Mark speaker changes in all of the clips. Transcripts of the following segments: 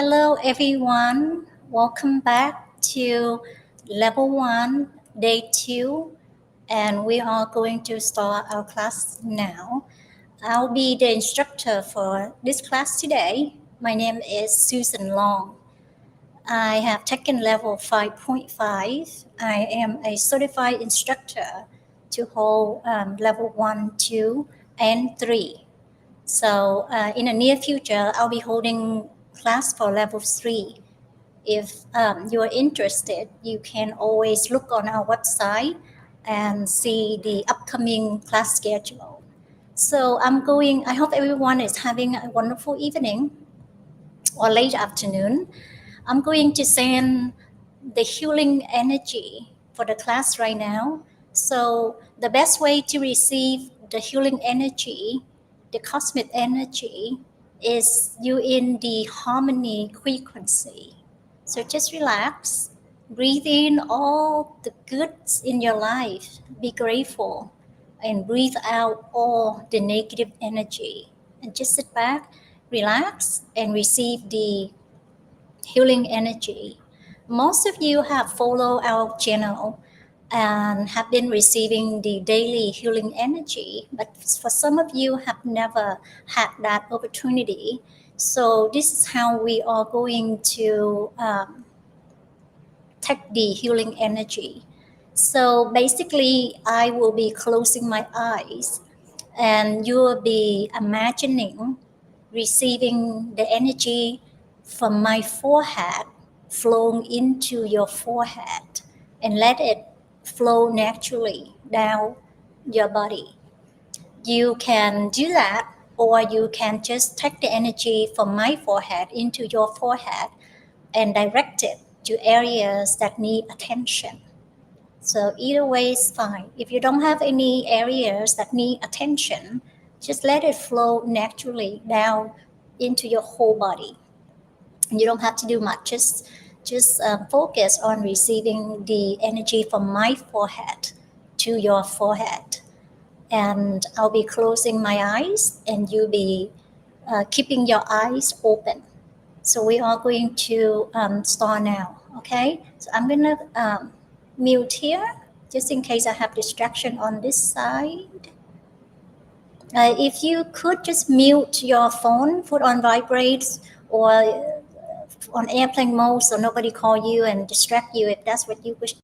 Speaker 1: Hello, everyone. Welcome back to level 1, day 2, and we are going to start our class now. I'll be the instructor for this class today. My name is Susan Long. I have taken level 5.5. I am a certified instructor to hold level 1, 2, and 3. So in the near future, I'll be holding class for level 3. If you are interested, you can always look on our website and see the upcoming class schedule. So I hope everyone is having a wonderful evening or late afternoon. I'm going to send the healing energy for the class right now. So the best way to receive the healing energy, the cosmic energy, is you in the harmony frequency. So just relax, breathe in all the goods in your life, be grateful, and breathe out all the negative energy. And just sit back, relax, and receive the healing energy. Most of you have followed our channel and have been receiving the daily healing energy, but for some of you have never had that opportunity. So this is how we are going to take the healing energy. So basically, I will be closing my eyes and you will be imagining receiving the energy from my forehead flowing into your forehead and let it flow naturally down your body. You can do that, or you can just take the energy from my forehead into your forehead and direct it to areas that need attention. So either way is fine. If you don't have any areas that need attention, just let it flow naturally down into your whole body. You don't have to do much. Just focus on receiving the energy from my forehead to your forehead. And I'll be closing my eyes, and you'll be keeping your eyes open. So we are going to start now, okay? So I'm gonna mute here, just in case I have distraction on this side. If you could just mute your phone, put on vibrates or on airplane mode so nobody call you and distract you if that's what you wish.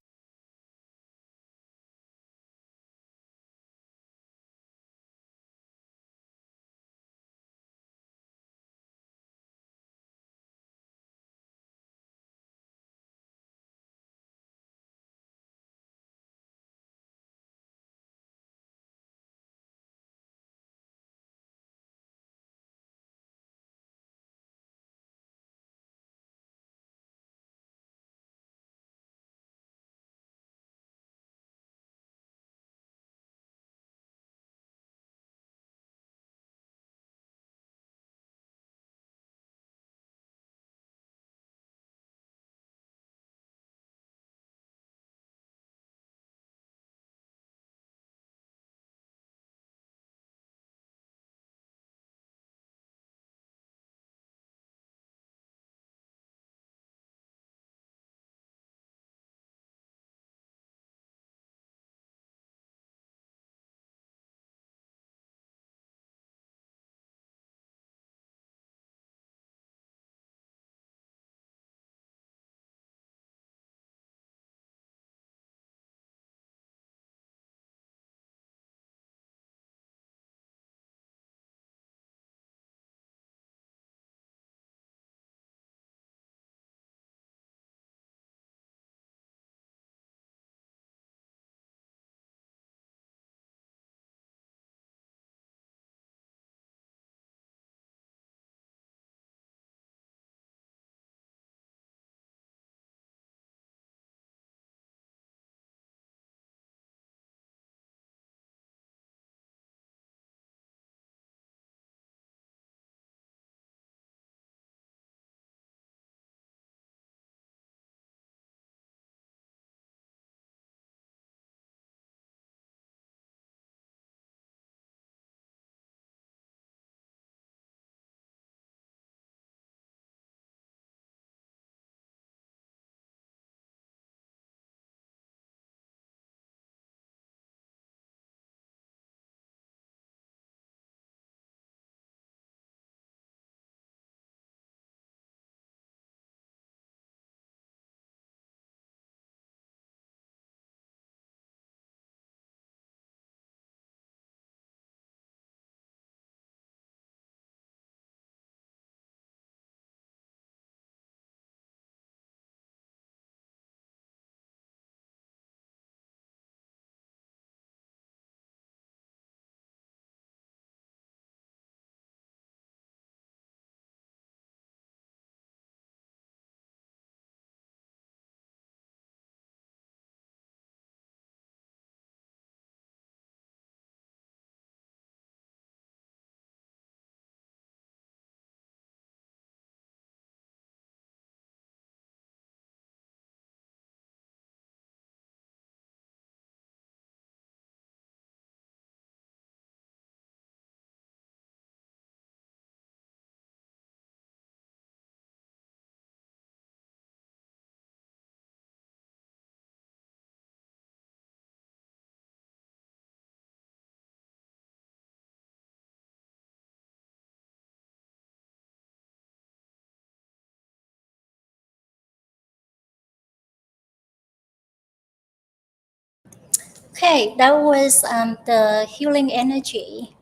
Speaker 1: Okay, that was the healing energy.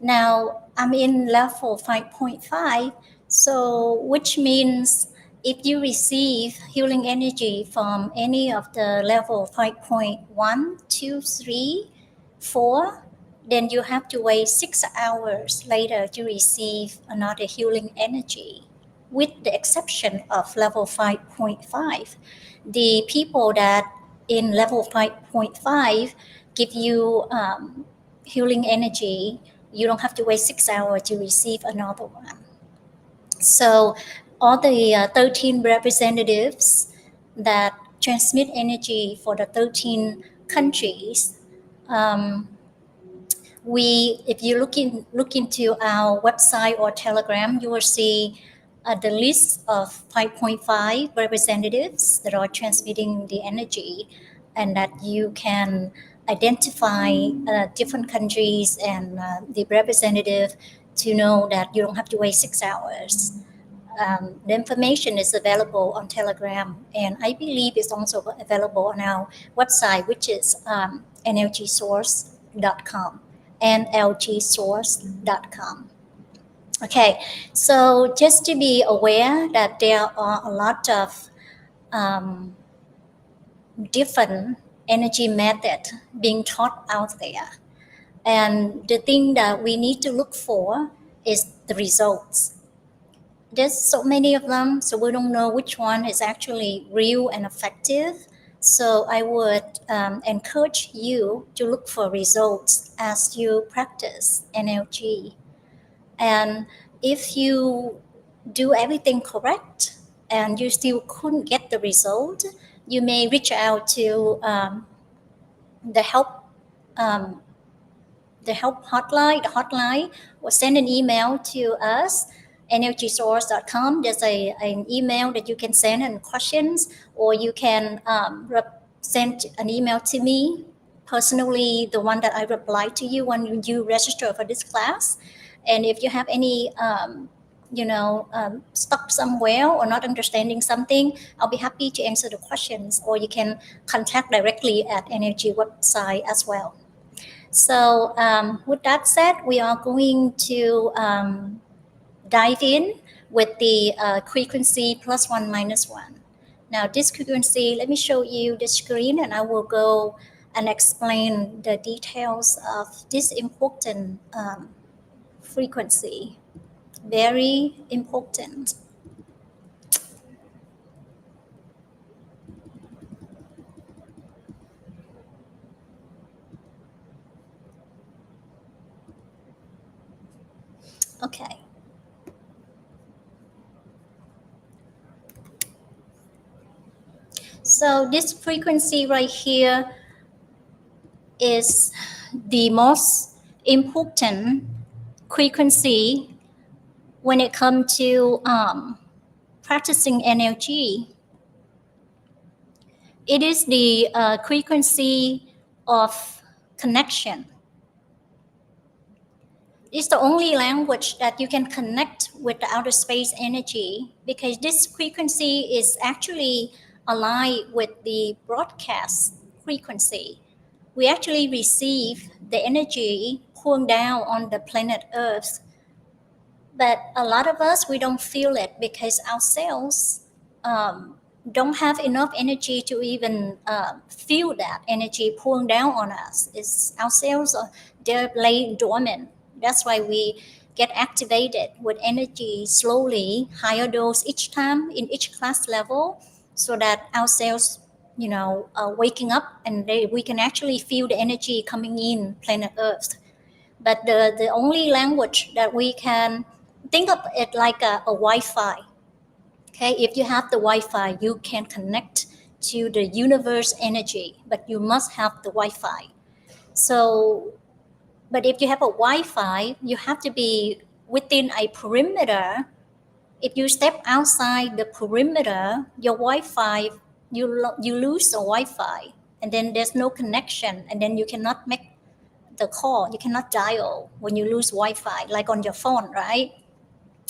Speaker 1: Now I'm in level 5.5, so which means if you receive healing energy from any of the level 5.1, 2, 3, 4, then you have to wait 6 hours later to receive another healing energy, with the exception of level 5.5. The people that in level 5.5 give you healing energy, you don't have to wait 6 hours to receive another one. So all the 13 representatives that transmit energy for the 13 countries, um, if you look into our website or Telegram, you will see the list of 5.5 representatives that are transmitting the energy, and that you can identify different countries and the representative to know that you don't have to wait 6 hours. The information is available on Telegram, and I believe it's also available on our website, which is nlgsource.com, nlgsource.com. Okay, so just to be aware that there are a lot of um, different energy methods being taught out there. And the thing that we need to look for is the results. There's so many of them, so we don't know which one is actually real and effective. So I would encourage you to look for results as you practice NLG. And if you do everything correct and you still couldn't get the result, you may reach out to the help um, hotline, or send an email to us, nlgsource.com. There's an email that you can send and questions, or you can send an email to me personally, the one that I reply to you when you register for this class. And if you have any stuck somewhere or not understanding something, I'll be happy to answer the questions, or you can contact directly at NLG website as well. So with that said, we are going to dive in with the frequency +1 -1. Now this frequency, let me show you the screen, and I will go and explain the details of this important frequency. Very important. Okay. So this frequency right here is the most important frequency when it comes to practicing NLG. It is the frequency of connection. It's the only language that you can connect with the outer space energy, because this frequency is actually aligned with the broadcast frequency. We actually receive the energy pouring down on the planet Earth, but a lot of us, we don't feel it because our cells don't have enough energy to even feel that energy pouring down on us. It's our cells they're laying dormant. That's why we get activated with energy slowly, higher dose each time in each class level, so that our cells, are waking up, and we can actually feel the energy coming in planet Earth. But the only language that we can think of it like a Wi-Fi. Okay, if you have the Wi-Fi, you can connect to the universe energy, but you must have the Wi-Fi. So, but if you have a Wi-Fi, you have to be within a perimeter. If you step outside the perimeter, your Wi-Fi, you lose the Wi-Fi, and then there's no connection, and then you cannot make the call. You cannot dial when you lose Wi-Fi, like on your phone, right?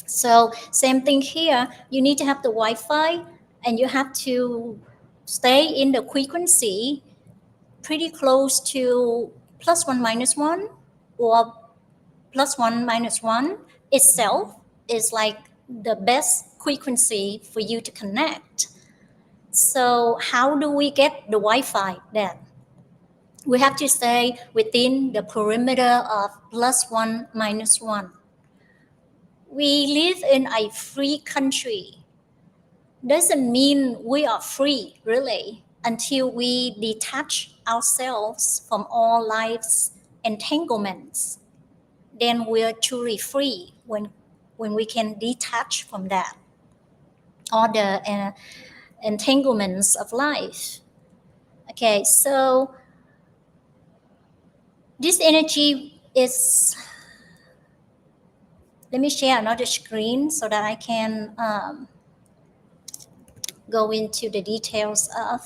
Speaker 1: So same thing here. You need to have the Wi-Fi, and you have to stay in the frequency pretty close to plus one minus one, or plus one minus one itself is like the best frequency for you to connect. So how do we get the Wi-Fi then? We have to stay within the perimeter of plus one minus one. We live in a free country. Doesn't mean we are free, really, until we detach ourselves from all life's entanglements. Then we're truly free when we can detach from that, all the entanglements of life. Okay, so this energy is, let me share another screen so that I can go into the details of.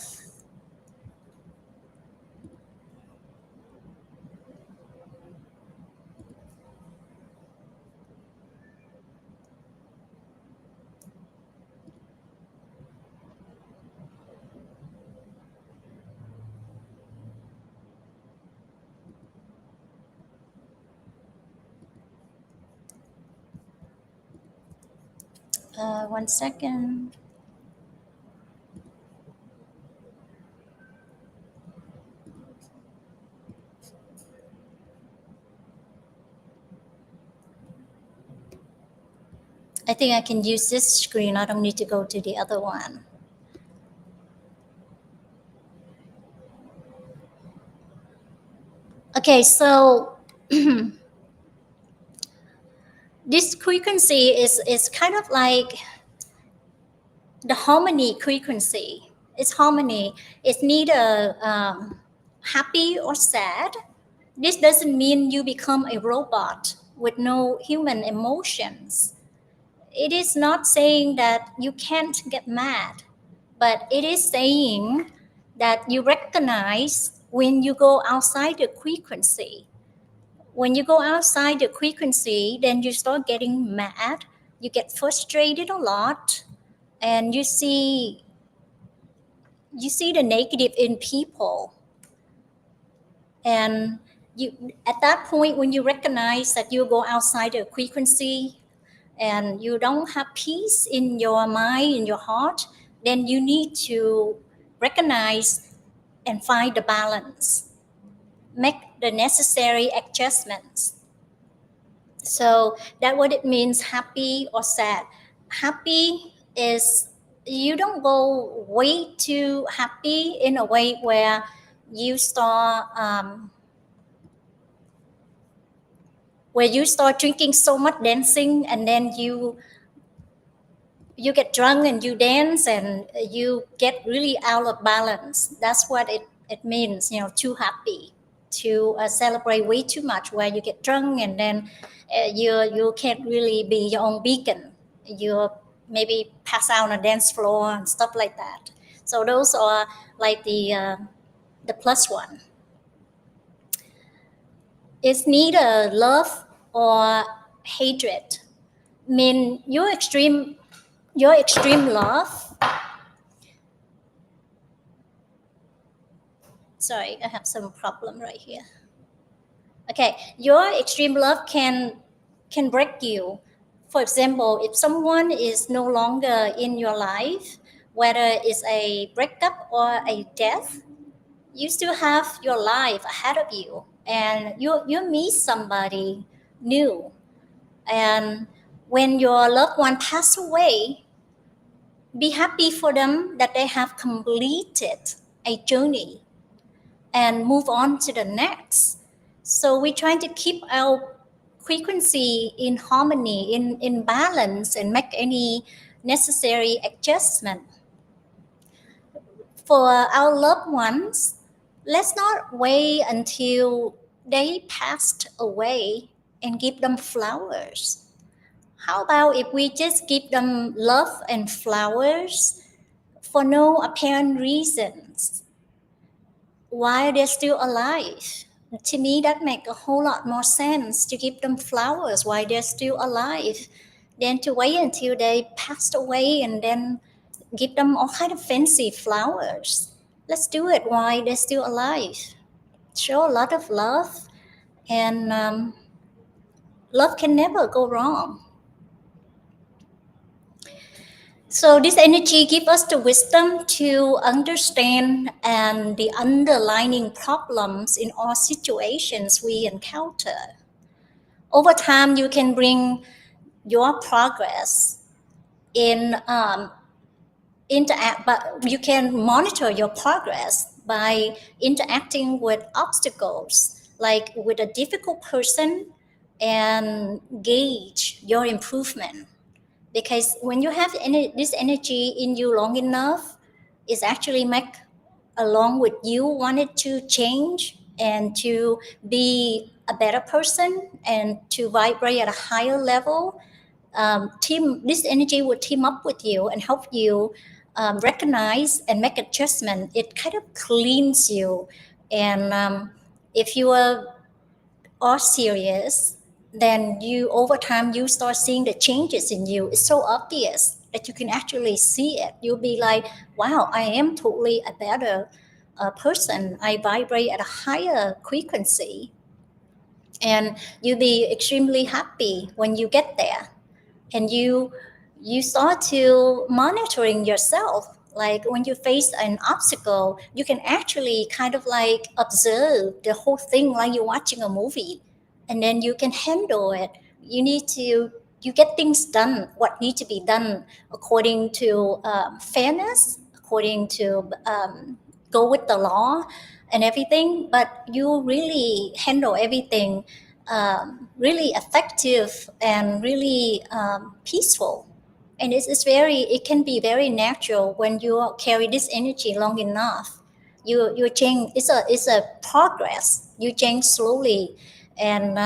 Speaker 1: One second. I think I can use this screen. I don't need to go to the other one. Okay, so this frequency is kind of like the harmony frequency. It's harmony. It's neither happy or sad. This doesn't mean you become a robot with no human emotions. It is not saying that you can't get mad, but it is saying that you recognize when you go outside the frequency. When you go outside the frequency, then you start getting mad, you get frustrated a lot, and you see the negative in people. And you, at that point, when you recognize that you go outside the frequency and you don't have peace in your mind, in your heart, then you need to recognize and find the balance, make the necessary adjustments. So that's what it means, happy or sad. Happy is you don't go way too happy in a way where you start drinking so much, dancing, and then you get drunk and you dance and you get really out of balance. That's what it means, too happy, to celebrate way too much, where you get drunk and then you can't really be your own beacon. You maybe pass out on a dance floor and stuff like that. So those are like the plus one. It's neither love or hatred. I mean, your extreme love. Sorry, I have some problem right here. Okay, your extreme love can break you. For example, if someone is no longer in your life, whether it's a breakup or a death, you still have your life ahead of you, and you meet somebody new. And when your loved one pass away, be happy for them that they have completed a journey and move on to the next. So we're trying to keep our frequency in harmony, in balance, and make any necessary adjustment. For our loved ones, let's not wait until they passed away and give them flowers. How about if we just give them love and flowers for no apparent reasons while they're still alive? To me, that makes a whole lot more sense to give them flowers while they're still alive than to wait until they passed away and then give them all kind of fancy flowers. let's do it while they're still alive. Show a lot of love, and love can never go wrong. So this energy gives us the wisdom to understand and the underlying problems in all situations we encounter. Over time, you can bring your progress in interact, but you can monitor your progress by interacting with obstacles, like with a difficult person, and gauge your improvement. Because when you have this energy in you long enough, it's actually make along with you wanted to change and to be a better person and to vibrate at a higher level. Team this energy will team up with you and help you recognize and make adjustment. It kind of cleans you, and if you are serious, then you over time you start seeing the changes in you. It's so obvious that you can actually see it. You'll be like, wow, I am totally a better person. I vibrate at a higher frequency, and you'll be extremely happy when you get there. And you start to monitoring yourself, like when you face an obstacle you can actually kind of like observe the whole thing like you're watching a movie, and then you can handle it. You get things done what need to be done according to fairness, according to go with the law and everything, but you really handle everything really effective and really peaceful. And it can be very natural when you carry this energy long enough. You change. It's a progress. You change slowly, and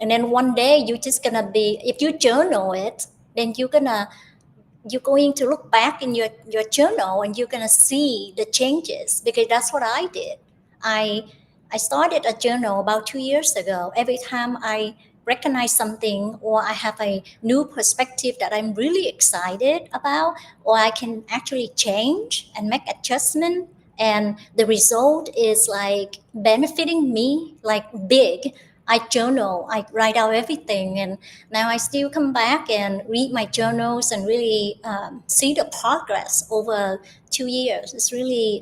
Speaker 1: and then one day you're just gonna be. If you journal it, then you're going to look back in your journal and you're going to see the changes, because that's what I did. I i started a journal about 2 years ago. Every time I recognize something or I have a new perspective that I'm really excited about, or I can actually change and make adjustment, and the result is like benefiting me like big, I journal, I write out everything. And now I still come back and read my journals and really see the progress over 2 years. It's really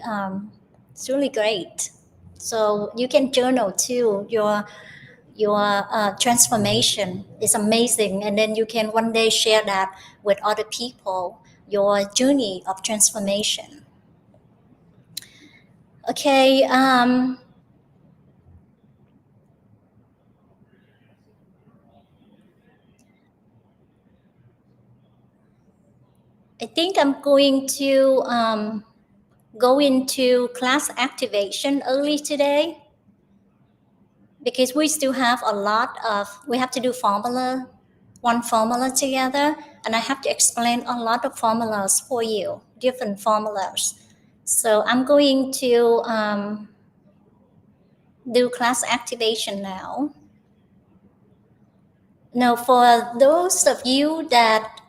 Speaker 1: great. So you can journal too. Your transformation is amazing, and then you can one day share that with other people. Your journey of transformation. Okay. I think I'm going to go into class activation early today, because we still have a lot of, we have to do one formula together, and I have to explain a lot of formulas for you, different formulas. So I'm going to do class activation now. Now, for those of you that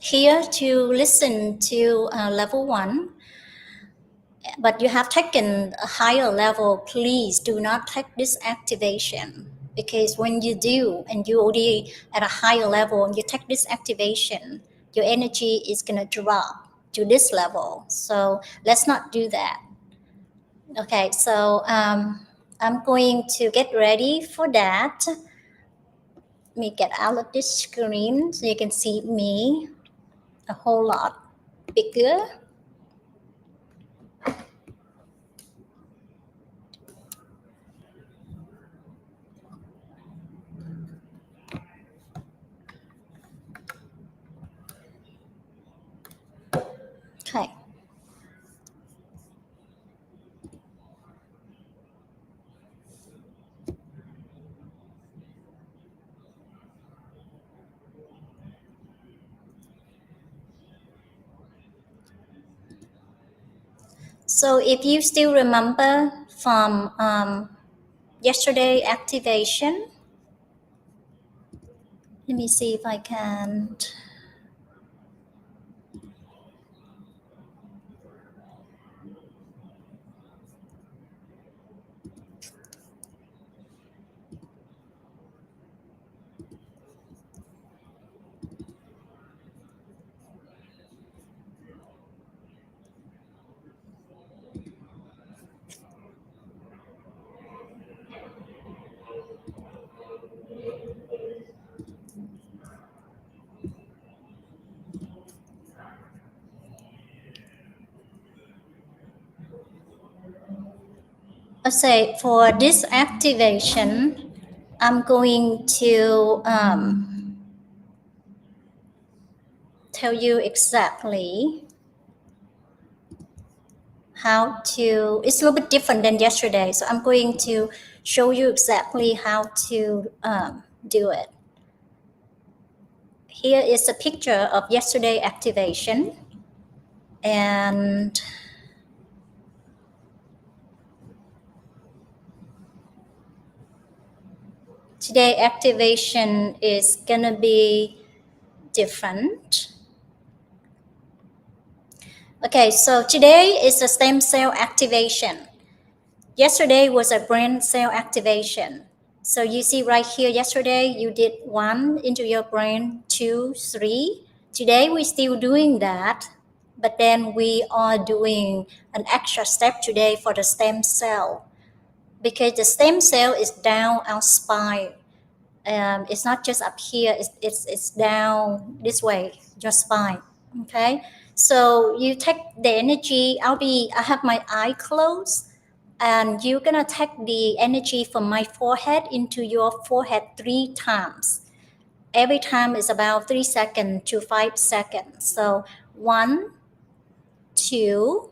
Speaker 1: here to listen to level 1, but you have taken a higher level, please do not take this activation, because when you do and you already at a higher level and you take this activation, your energy is going to drop to this level. So let's not do that. Okay, so I'm going to get ready for that. Let me get out of this screen so you can see me a whole lot bigger. Okay. So if you still remember from yesterday activation, let me see if I can. I'll say for this activation, I'm going to tell you exactly how to, it's a little bit different than yesterday. So I'm going to show you exactly how to do it. Here is a picture of yesterday activation. And today activation is gonna be different. Okay, so today is a stem cell activation. Yesterday was a brain cell activation. So you see right here, yesterday you did 1 into your brain, 2, 3. Today we're still doing that, but then we are doing an extra step today for the stem cell, because the stem cell is down our spine. It's not just up here, it's down this way, your spine. Okay, so you take the energy. I have my eye closed, and you're gonna take the energy from my forehead into your forehead 3 times. Every time is about 3 seconds to 5 seconds. So 1, 2,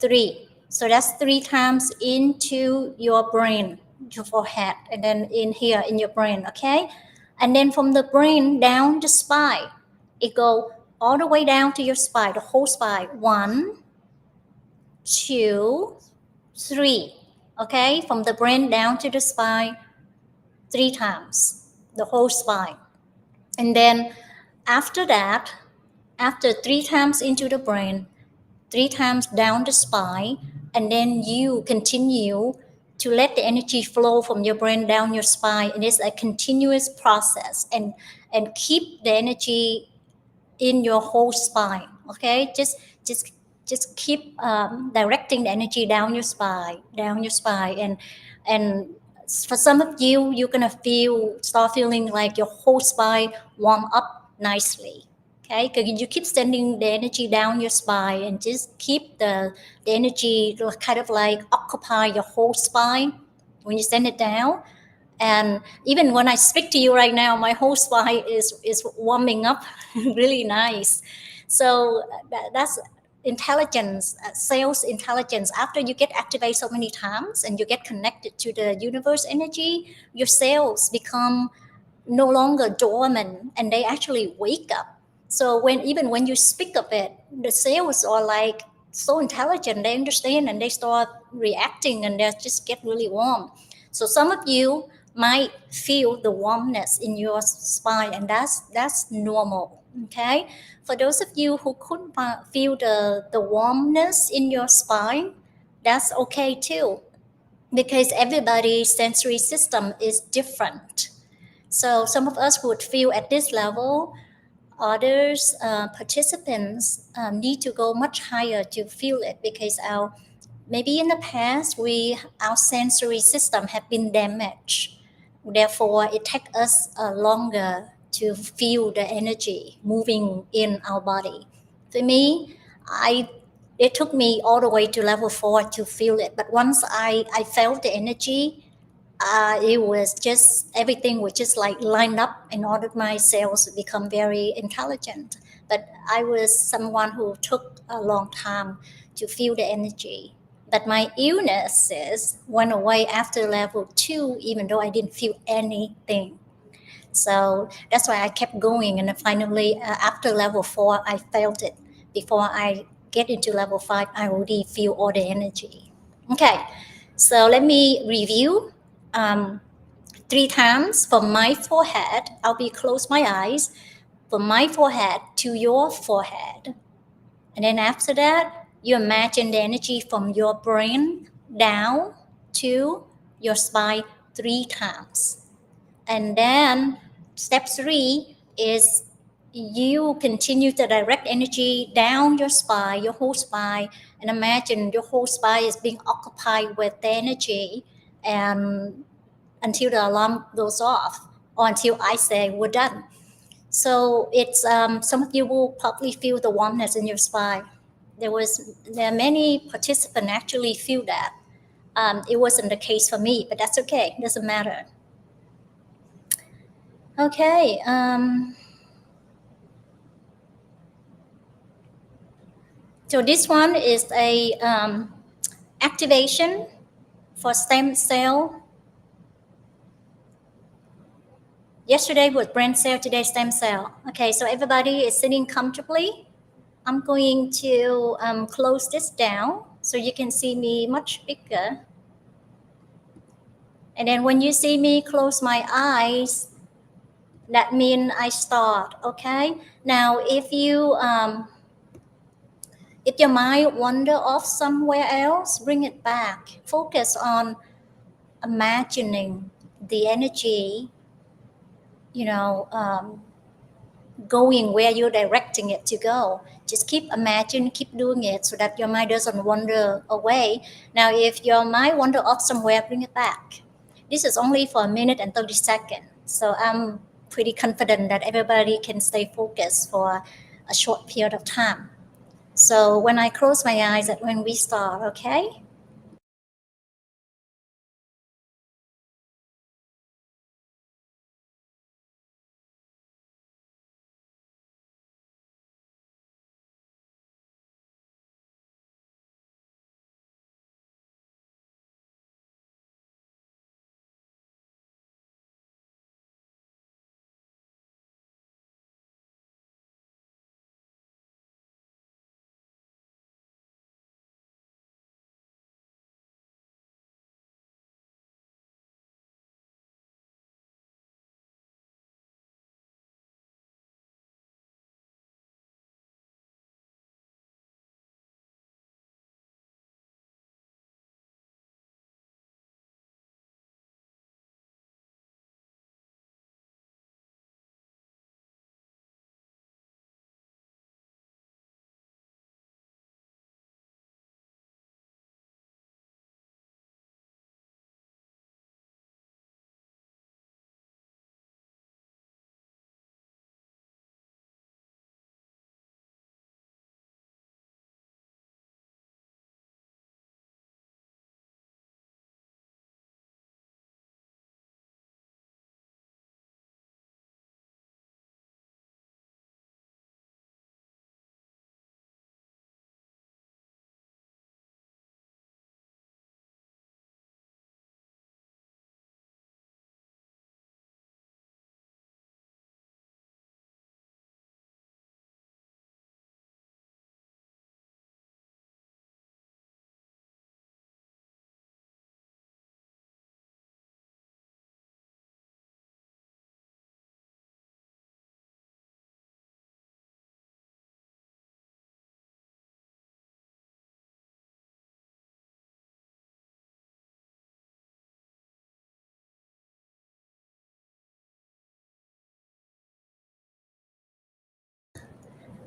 Speaker 1: 3. So that's 3 times into your brain, your forehead, and then in here in your brain, okay? And then from the brain down the spine, it go all the way down to your spine, the whole spine. 1, 2, 3. Okay, from the brain down to the spine, 3 times, the whole spine. And then after that, after 3 times into the brain, 3 times down the spine, and then you continue to let the energy flow from your brain down your spine. And it's a continuous process, and keep the energy in your whole spine. Okay, just keep directing the energy down your spine, and for some of you, you're gonna start feeling like your whole spine warm up nicely. Okay, because you keep sending the energy down your spine, and just keep the energy kind of like occupy your whole spine when you send it down. And even when I speak to you right now, my whole spine is warming up really nice. So that's intelligence, sales intelligence. After you get activated so many times and you get connected to the universe energy, your cells become no longer dormant, and they actually wake up. So even when you speak of it, the cells are like so intelligent. They understand, and they start reacting, and they just get really warm. So some of you might feel the warmness in your spine, and that's normal. Okay, for those of you who couldn't feel the warmness in your spine, that's okay too, because everybody's sensory system is different. So some of us would feel at this level. Others participants need to go much higher to feel it, because maybe in the past our sensory system have been damaged. Therefore, it takes us longer to feel the energy moving in our body. For me, it took me all the way to level 4 to feel it. But once I felt the energy, it was just everything was just like lined up in order my cells to become very intelligent. But I was someone who took a long time to feel the energy. But my illnesses went away after level 2, even though I didn't feel anything. So that's why I kept going, and then finally after level 4 I felt it. Before I get into level 5, I already feel all the energy. Okay, so let me review. 3 times from my forehead. I'll be close my eyes, from my forehead to your forehead. And then after that, you imagine the energy from your brain down to your spine 3 times. And then step 3 is you continue to direct energy down your spine, your whole spine, and imagine your whole spine is being occupied with the energy, and until the alarm goes off, or until I say we're done. So it's some of you will probably feel the warmness in your spine. There are many participants actually feel that. It wasn't the case for me, but that's okay. Doesn't matter. Okay. So this one is a activation for stem cell. Yesterday was brain cell, today stem cell. Okay, so everybody is sitting comfortably. I'm going to close this down so you can see me much bigger. And then when you see me close my eyes, that means I start, okay? Now, if your mind wander off somewhere else, bring it back. Focus on imagining the energy, going where you're directing it to go. Just keep imagine, keep doing it so that your mind doesn't wander away. Now, if your mind wander off somewhere, bring it back. This is only for a minute and 30 seconds. So I'm pretty confident that everybody can stay focused for a short period of time. So when I close my eyes, that's when we start, okay?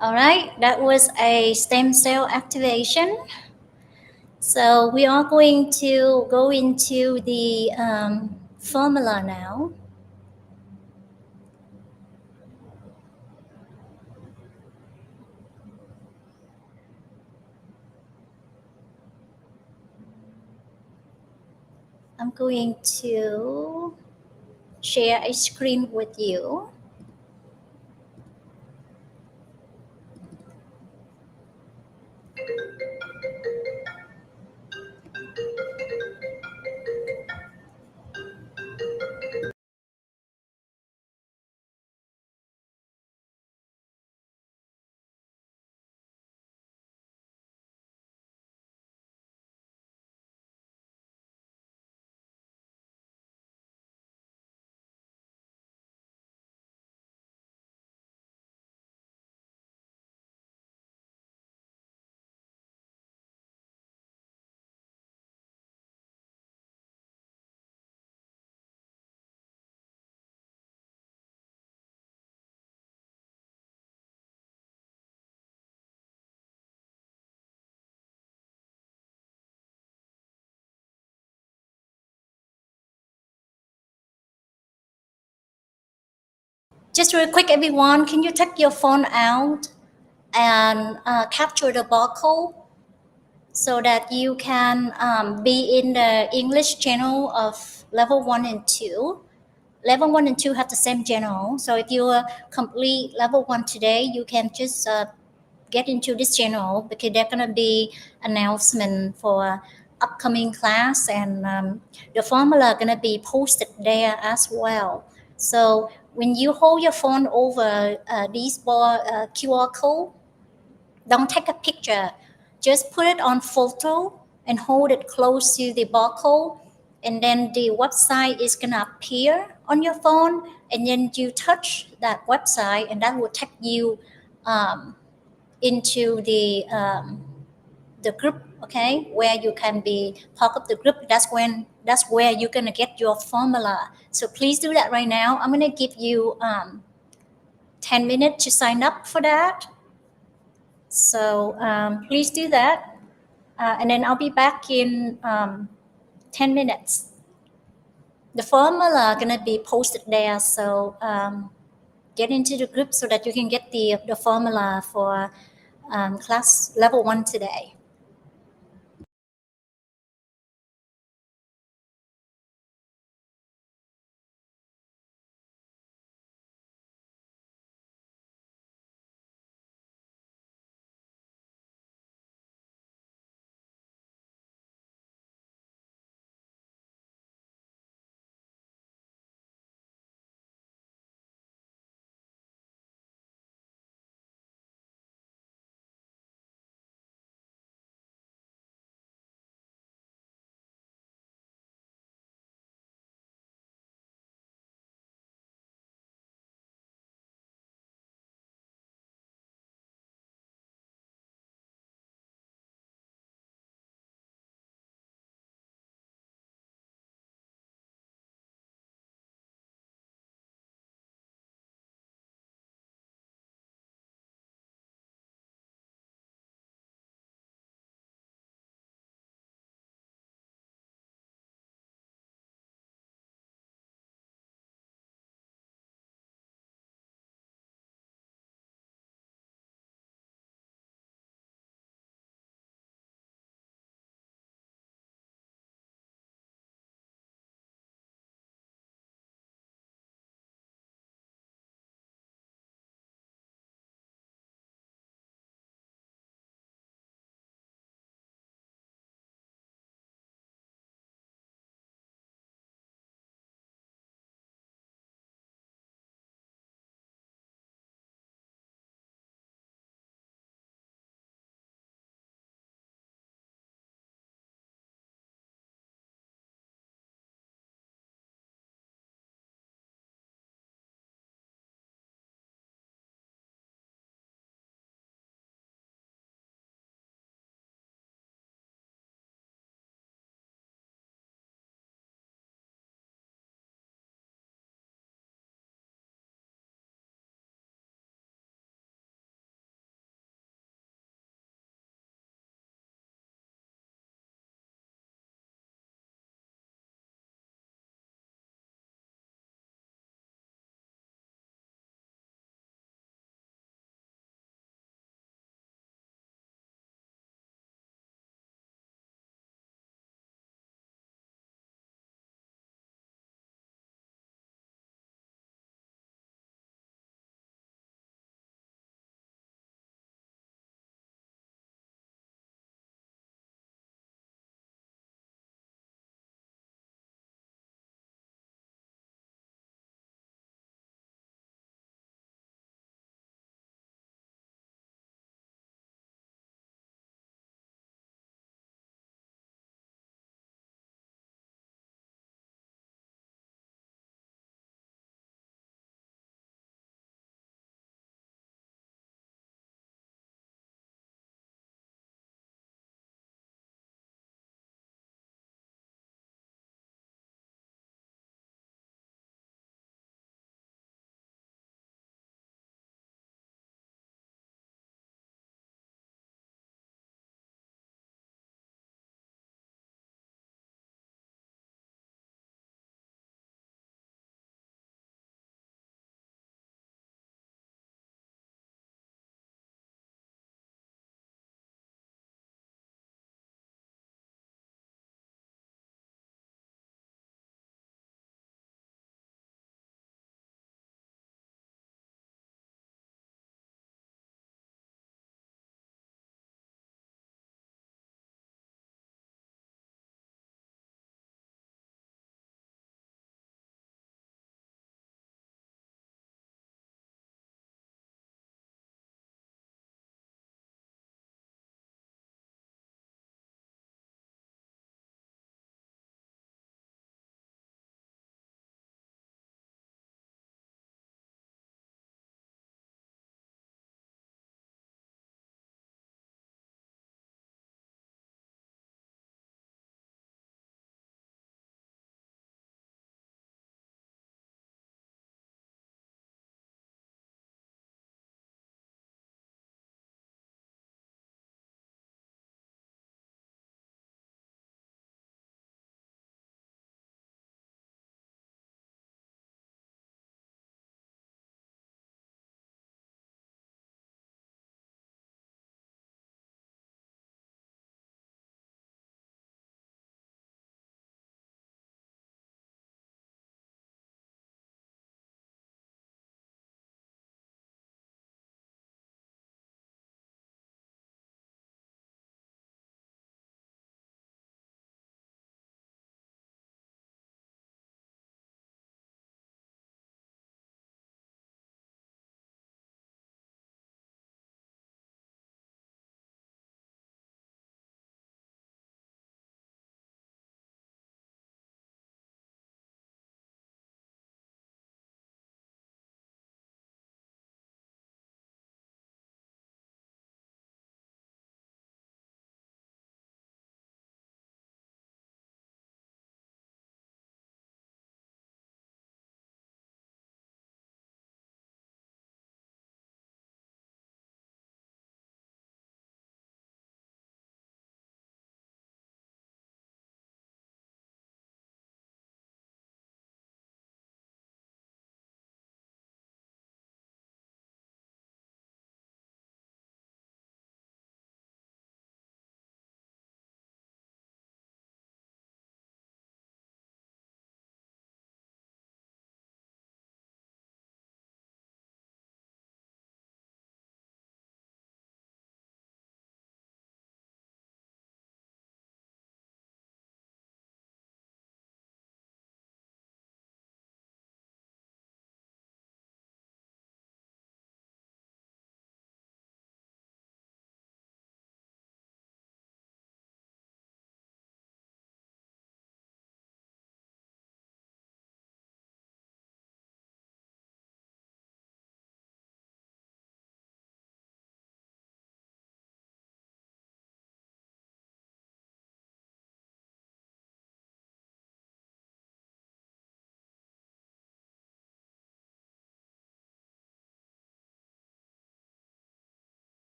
Speaker 1: All right, that was a stem cell activation. So we are going to go into the formula now. I'm going to share a screen with you. Just real quick, everyone, can you take your phone out and capture the barcode? so that you can be in the English channel of level 1 and 2. Level 1 and 2 have the same channel. So if you complete level 1 today, you can just get into this channel because they're going to be announcement for upcoming class, and the formula going to be posted there as well. So when you hold your phone over these QR code, don't take a picture, just put it on photo and hold it close to the barcode, and then the website is gonna appear on your phone, and then you touch that website and that will take you um, into the group, okay, where you can be part of the group. That's where you're gonna get your formula. So please do that right now. I'm gonna give you 10 minutes to sign up for that. So please do that. And then I'll be back in 10 minutes. The formula gonna be posted there, so get into the group so that you can get the formula for class level 1 today.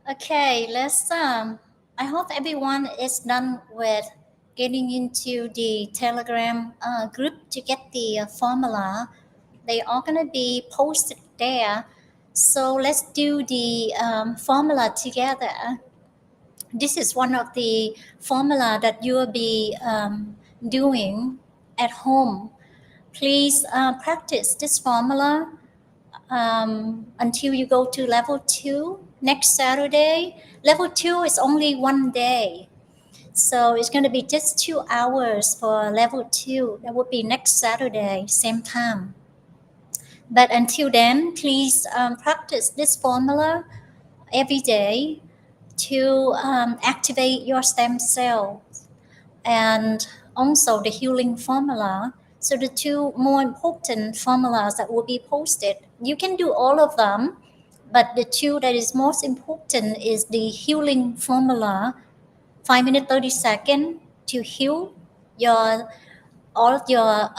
Speaker 1: Okay, let's. I hope everyone is done with getting into the Telegram group to get the formula. They are gonna be posted there. So let's do the formula together. This is one of the formula that you will be doing at home. Please practice this formula until you go to level 2 next Saturday. Level 2 is only one day. So it's going to be just 2 hours for level 2. That would be next Saturday, same time. But until then, please practice this formula every day to activate your stem cells and also the healing formula. So the two more important formulas that will be posted, you can do all of them, but the two that is most important is the healing formula, 5 minutes 30 seconds to heal your all of your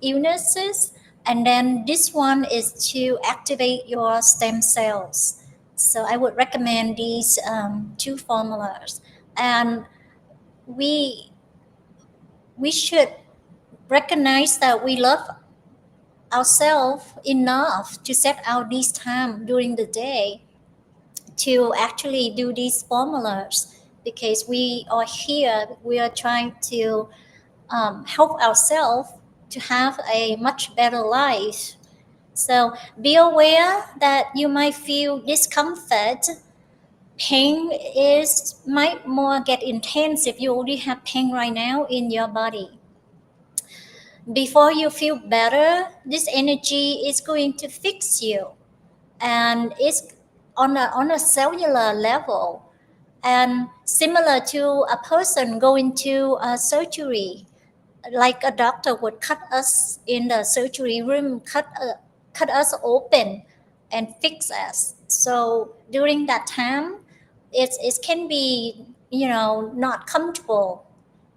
Speaker 1: illnesses, and then this one is to activate your stem cells. So I would recommend these two formulas, and we we should recognize that we love ourselves enough to set out this time during the day to actually do these formulas, because we are here, we are trying to help ourselves to have a much better life. So be aware that you might feel discomfort. Pain is might more get intense if you already have pain right now in your body. Before you feel better, this energy is going to fix you, and it's on a cellular level, and similar to a person going to a surgery, like a doctor would cut us in the surgery room, cut us open and fix us. So during that time, it can be, not comfortable.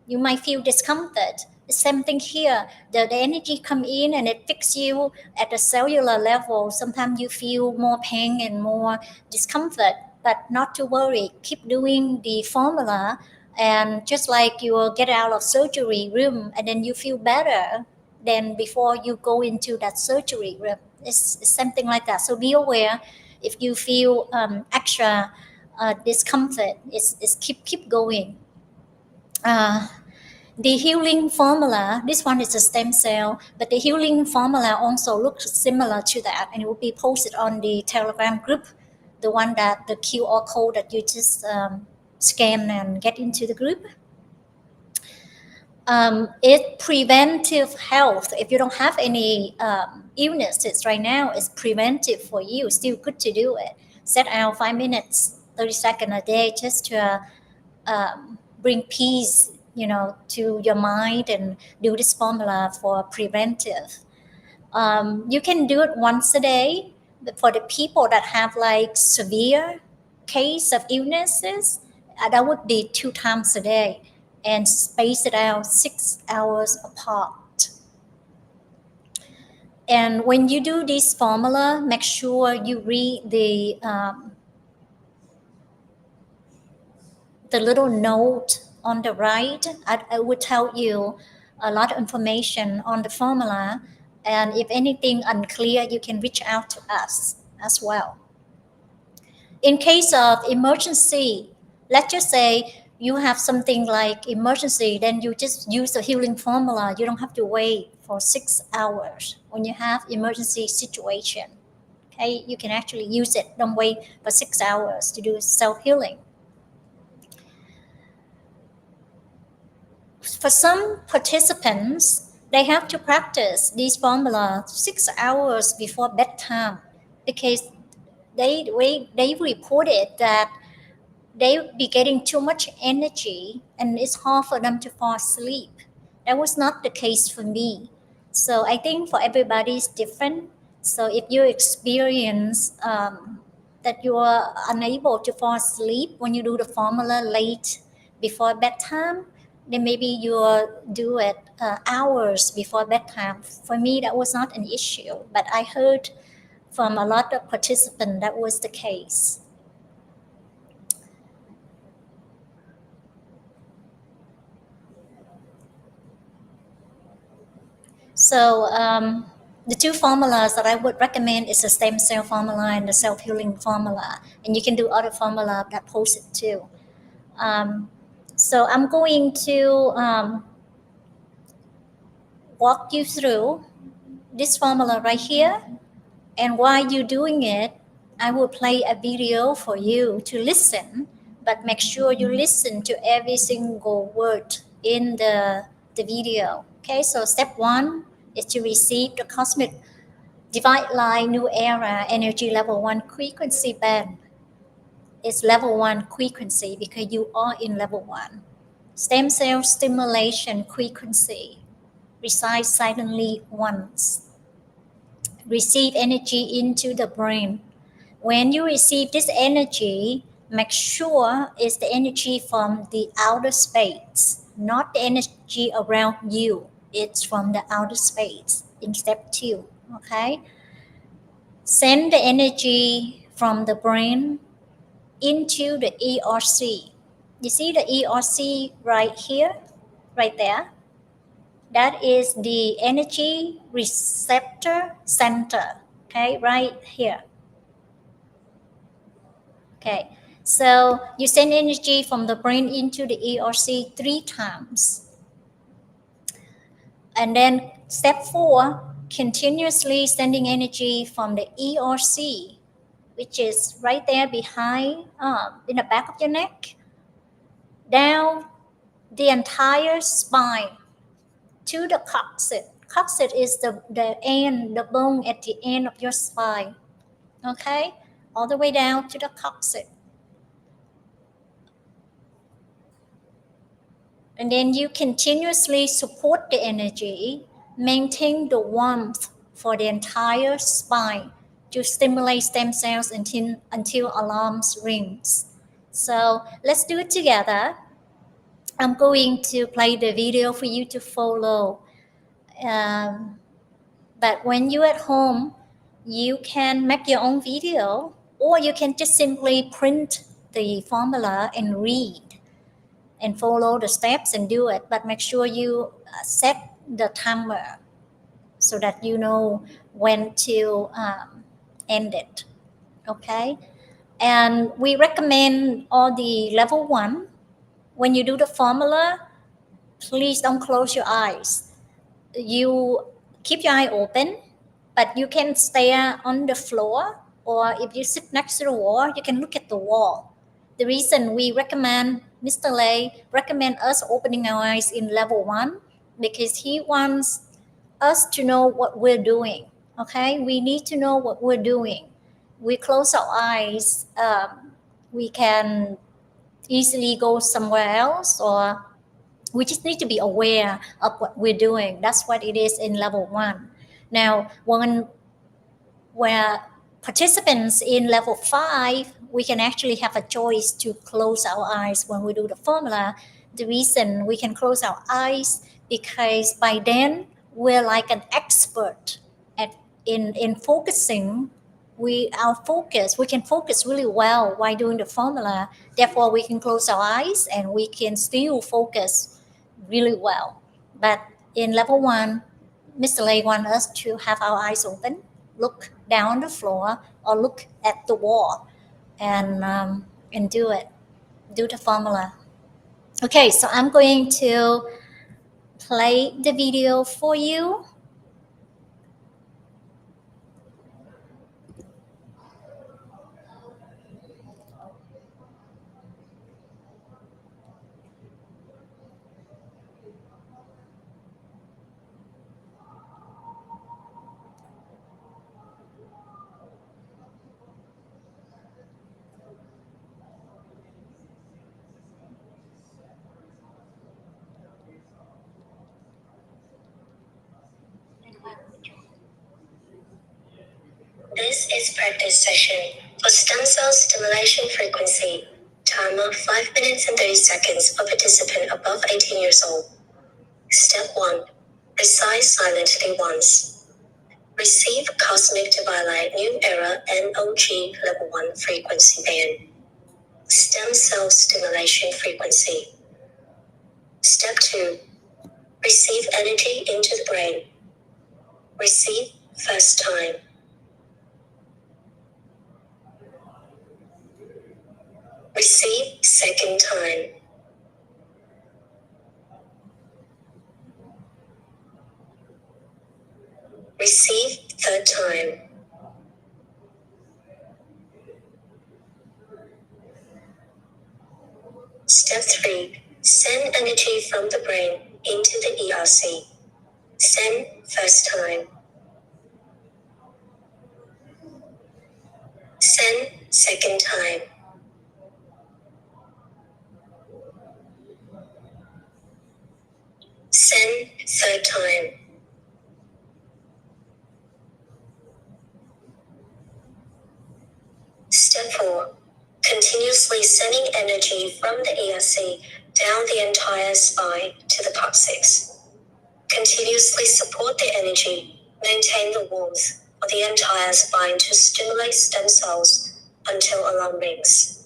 Speaker 1: You might feel discomfort. Same thing here. The energy come in and it fix you at the cellular level. Sometimes you feel more pain and more discomfort, but not to worry. Keep doing the formula, and just like you will get out of surgery room and then you feel better than before you go into that surgery room. It's something like that. So be aware if you feel extra discomfort. It's keep going. Uh, the healing formula, this one is a stem cell, but the healing formula also looks similar to that, and it will be posted on the Telegram group, the one that the QR code that you just scan and get into the group. It's preventive health. If you don't have any illnesses right now, it's preventive for you. Still good to do it. Set out 5 minutes, 30 seconds a day just to bring peace, to your mind, and do this formula for preventive. You can do it once a day, but for the people that have like severe case of illnesses, that would be 2 times a day, and space it out 6 hours apart. And when you do this formula, make sure you read the little note on the right. I would tell you a lot of information on the formula, and if anything unclear, you can reach out to us as well. In case of emergency, let's just say you have something like emergency, then you just use the healing formula. You don't have to wait for 6 hours when you have emergency situation. Okay, you can actually use it. Don't wait for 6 hours to do self-healing. For some participants, they have to practice these formula 6 hours before bedtime, because they reported that they would be getting too much energy and it's hard for them to fall asleep. That was not the case for me. So I think for everybody is different. So if you experience that you are unable to fall asleep when you do the formula late before bedtime, then maybe you'll do it hours before bedtime. For me, that was not an issue, but I heard from a lot of participants that was the case. So the two formulas that I would recommend is the stem cell formula and the self-healing formula. And you can do other formula that post it too. So I'm going to walk you through this formula right here. And while you're doing it, I will play a video for you to listen, but make sure you listen to every single word in the video. Okay, so step one is to receive the cosmic divide line new era energy level one frequency band. It's level one frequency because you are in level one. Stem cell stimulation frequency resides silently once. Receive energy into the brain. When you receive this energy, make sure it's the energy from the outer space, not the energy around you. It's from the outer space in step two. Okay? Send the energy from the brain into the ERC. You see the ERC right here, right there? That is the energy receptor center, okay, right here. Okay, so you send energy from the brain into the ERC 3 times. And then step 4, continuously sending energy from the ERC, which is right there behind, in the back of your neck, down the entire spine to the coccyx. Coccyx is the bone at the end of your spine. Okay? All the way down to the coccyx. And then you continuously support the energy, maintain the warmth for the entire spine to stimulate stem cells until alarms rings. So let's do it together. I'm going to play the video for you to follow. But when you're at home, you can make your own video, or you can just simply print the formula and read and follow the steps and do it. But make sure you set the timer so that you know when to end it. Okay? And we recommend all the level one. When you do the formula, please don't close your eyes. You keep your eye open, but you can stare on the floor, or if you sit next to the wall, you can look at the wall. The reason we recommend, Mr. Lay recommend us opening our eyes in level one, because he wants us to know what we're doing. Okay, we need to know what we're doing. We close our eyes, we can easily go somewhere else, or we just need to be aware of what we're doing. That's what it is in level one. Now, where participants in level 5, we can actually have a choice to close our eyes when we do the formula. The reason we can close our eyes because by then we're like an expert at in focusing. We can focus really well while doing the formula. Therefore, we can close our eyes and we can still focus really well. But in level 1, Mr. Lay wants us to have our eyes open, look down the floor, or look at the wall, and do the formula. Okay, so I'm going to play the video for you. This is practice session for stem cell stimulation frequency. Timer 5 minutes and 30 seconds for participant above 18 years old. Step 1. Recite silently once. Receive cosmic divine new era NOG level 1 frequency band. Stem cell stimulation frequency. Step 2. Receive energy into the brain.
Speaker 2: Receive first time. Receive second time. Receive third time. Step 3. Send energy from the brain into the ERC. Send first time. Send second time. Send third time. Step 4. Continuously sending energy from the ERC down the entire spine to the coccyx. Continuously support the energy, maintain the warmth of the entire spine to stimulate stem cells until alarm rings.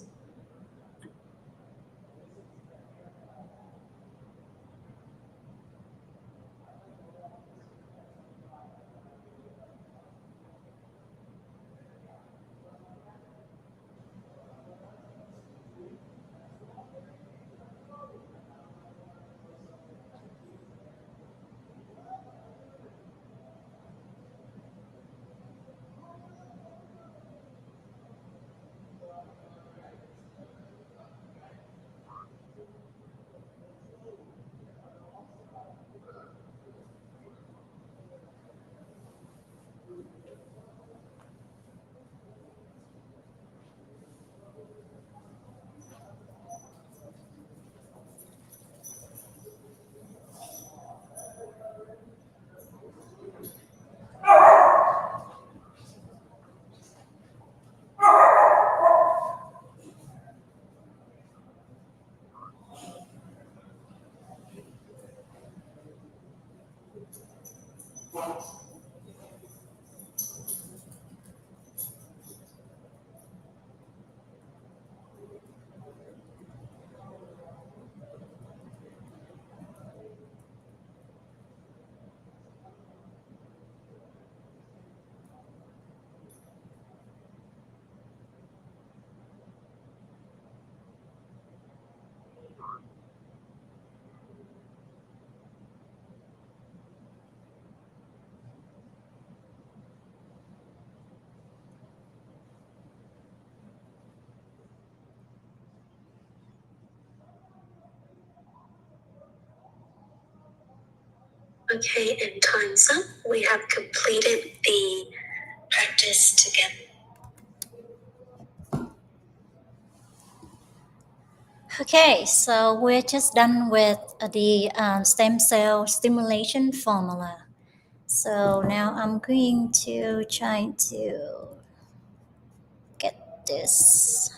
Speaker 2: Okay, and time's up. We have completed the practice together.
Speaker 1: Okay, so we're just done with the stem cell stimulation formula. So now I'm going to try to get this.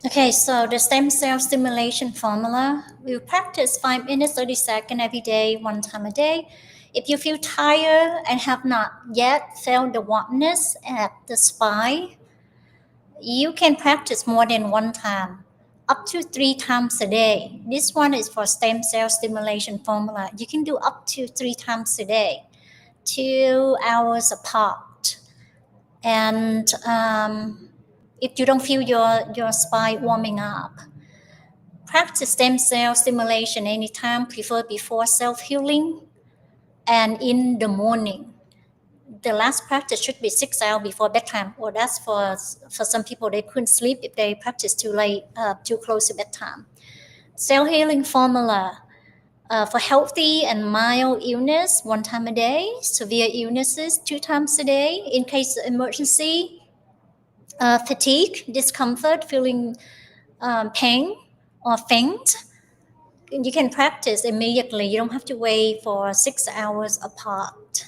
Speaker 1: Okay, so the stem cell stimulation formula, we'll practice 5 minutes, 30 seconds every day, one time a day. If you feel tired and have not yet felt the warmness at the spine, you can practice more than one time, up to 3 times a day. This one is for stem cell stimulation formula. You can do up to 3 times a day, 2 hours apart. And if you don't feel your spine warming up, practice stem cell stimulation anytime, prefer before self-healing and in the morning. The last practice should be 6 hours before bedtime, or that's for some people, they couldn't sleep if they practice too late, too close to bedtime. Self-healing formula, for healthy and mild illness, 1 time a day. Severe illnesses, 2 times a day. In case of emergency, fatigue, discomfort, feeling pain or faint, you can practice immediately. You don't have to wait for 6 hours apart.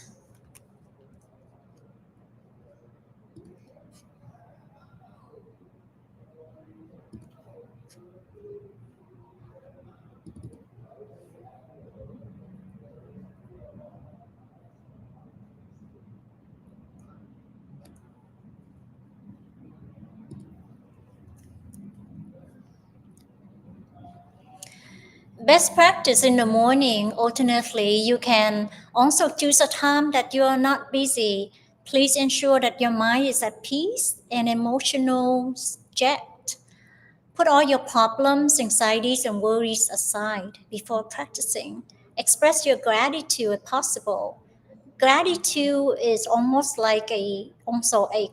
Speaker 1: Best practice in the morning. Alternately, you can also choose a time that you are not busy. Please ensure that your mind is at peace and emotional jet. Put all your problems, anxieties, and worries aside before practicing. Express your gratitude if possible. Gratitude is almost like a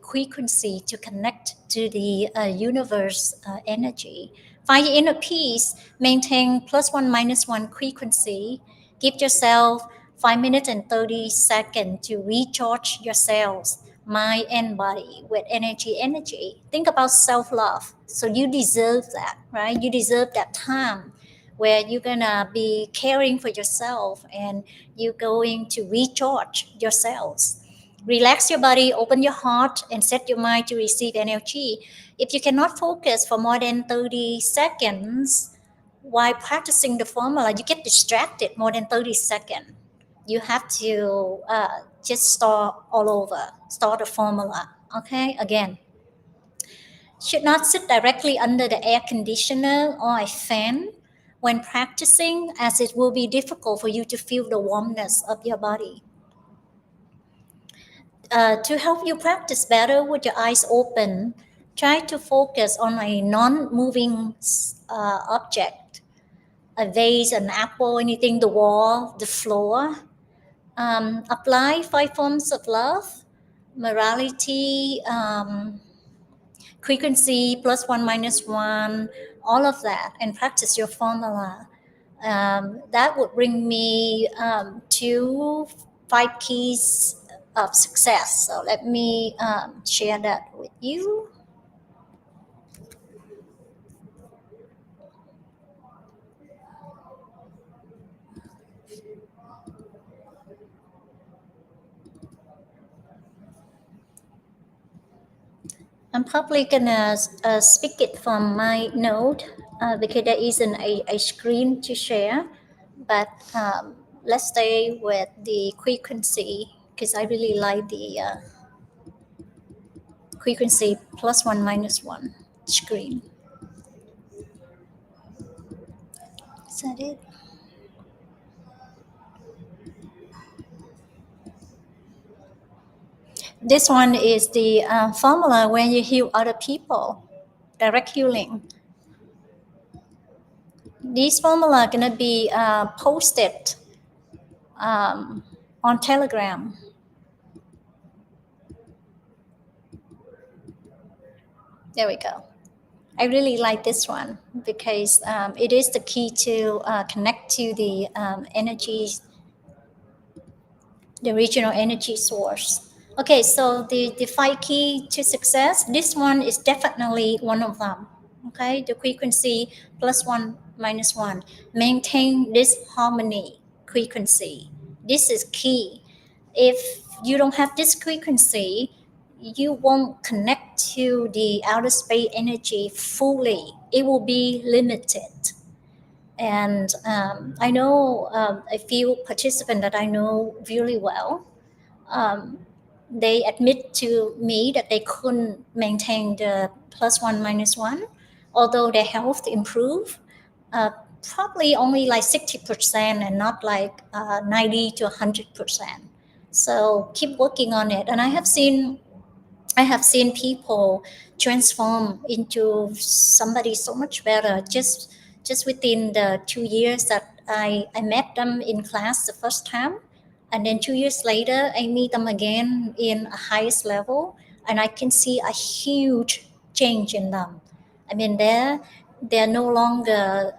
Speaker 1: frequency to connect to the universe energy. Find your inner peace. Maintain +1 - 1 frequency. Give yourself 5 minutes and 30 seconds to recharge your cells, mind and body with energy. Think about self-love. So you deserve that, right? You deserve that time where you're gonna be caring for yourself and you're going to recharge your cells. Relax your body, open your heart, and set your mind to receive energy. If you cannot focus for more than 30 seconds while practicing the formula, you get distracted more than 30 seconds. You have to just start all over, start the formula. Okay, again, should not sit directly under the air conditioner or a fan when practicing, as it will be difficult for you to feel the warmness of your body. To help you practice better with your eyes open, try to focus on a non moving object, a vase, an apple, anything, the wall, the floor. Apply 5 forms of love, morality, frequency, +1 - 1, all of that, and practice your formula. That would bring me to 5 keys of success. So let me share that with you. I'm probably gonna speak it from my note because there isn't a screen to share, but let's stay with the frequency because I really like the frequency +1 - 1 screen. Is that it? This one is the formula when you heal other people, direct healing. This formula gonna be posted on Telegram. There we go. I really like this one because it is the key to connect to the energy, the regional energy source. Okay, so the 5 key to success, this one is definitely one of them. Okay, the frequency +1 - 1. Maintain this harmony frequency. This is key. If you don't have this frequency, you won't connect to the outer space energy fully. It will be limited. And I know a few participants that I know really well. Um, they admit to me that they couldn't maintain the +1 - 1, although their health improved. Uh, Probably only like 60% and not like 90 to 100%. So keep working on it. And I have seen people transform into somebody so much better just within the 2 years that I met them in class the first time. And then 2 years later, I meet them again in a highest level, and I can see a huge change in them. I mean, they're no longer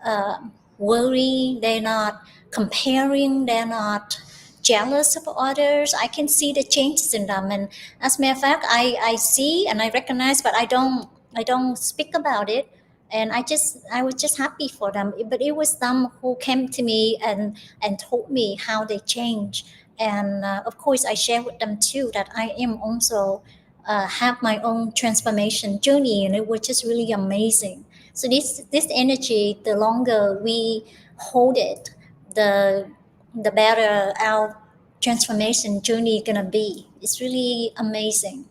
Speaker 1: worried. They're not comparing. They're not jealous of others. I can see the changes in them, and as a matter of fact, I see and I recognize, but I don't speak about it. And I was just happy for them. But it was them who came to me and told me how they changed. And of course, I share with them too that I am also have my own transformation journey, and it was just really amazing. So this energy, the longer we hold it, the better our transformation journey gonna be. It's really amazing.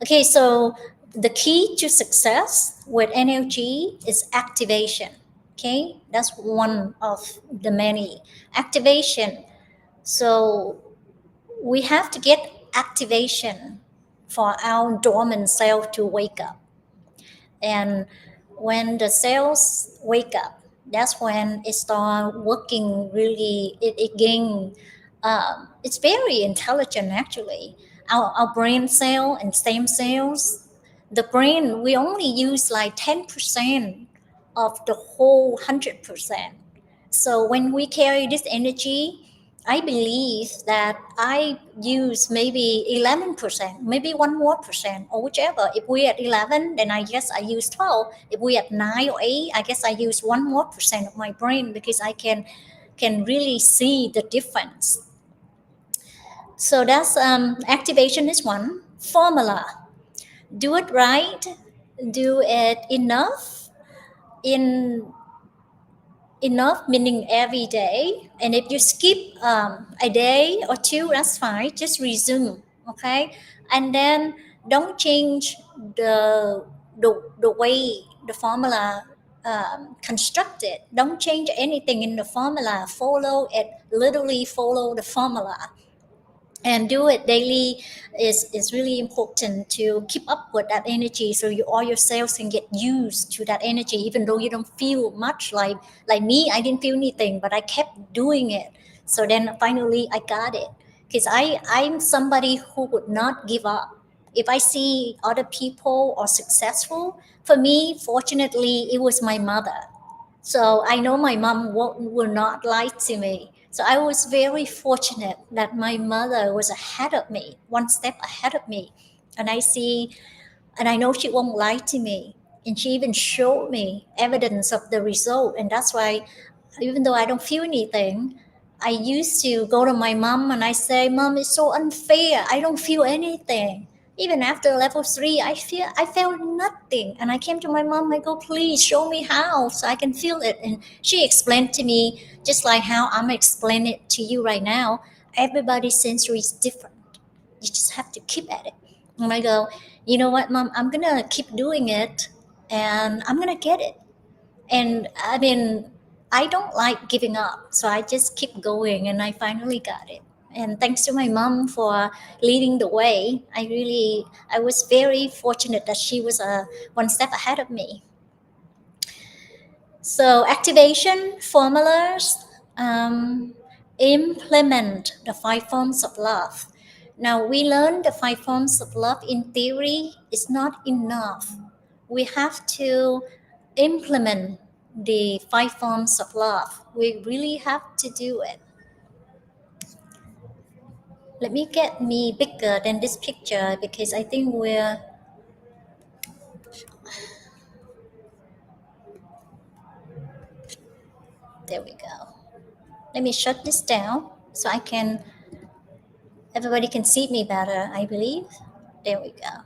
Speaker 1: Okay, so the key to success with NLG is activation. Okay, that's one of the many. Activation. So we have to get activation for our dormant self to wake up. And when the cells wake up, that's when it start working really, it gain, it's very intelligent actually. Our brain cell and stem cells, the brain, we only use like 10% of the whole 100%. So when we carry this energy, I believe that I use maybe 11%, maybe one more percent, or whichever. If we at 11, then I guess I use 12. If we at 9 or 8, I guess I use one more percent of my brain because I can really see the difference. So that's activation is one. Formula. Do it right, do it enough, in enough meaning every day, and if you skip a day or two, that's fine, just resume. Okay, and then don't change the way the formula constructed. Don't change anything in the formula, follow it, literally follow the formula and do it daily. Is really important to keep up with that energy, so all your cells can get used to that energy, even though you don't feel much. Like me, I didn't feel anything, but I kept doing it. So then finally I got it, because I'm somebody who would not give up if I see other people are successful. For me, fortunately, it was my mother, so I know my mom will not lie to me. So I was very fortunate that my mother was ahead of me, one step ahead of me. And I see, and I know she won't lie to me. And she even showed me evidence of the result. And that's why, even though I don't feel anything, I used to go to my mom and I say, Mom, it's so unfair. I don't feel anything. Even after level three, I felt nothing. And I came to my mom, I go, please show me how so I can feel it. And she explained to me, just like how I'm explaining it to you right now, everybody's sensory is different. You just have to keep at it. And I go, you know what, Mom, I'm gonna keep doing it and I'm gonna get it. And I mean, I don't like giving up, so I just keep going, and I finally got it. And thanks to my mom for leading the way. I was very fortunate that she was one step ahead of me. So activation formulas, implement the five forms of love. Now we learn the five forms of love in theory is not enough. We have to implement the five forms of love. We really have to do it. Let me get me bigger than this picture because I think there we go. Let me shut this down so everybody can see me better, I believe. There we go.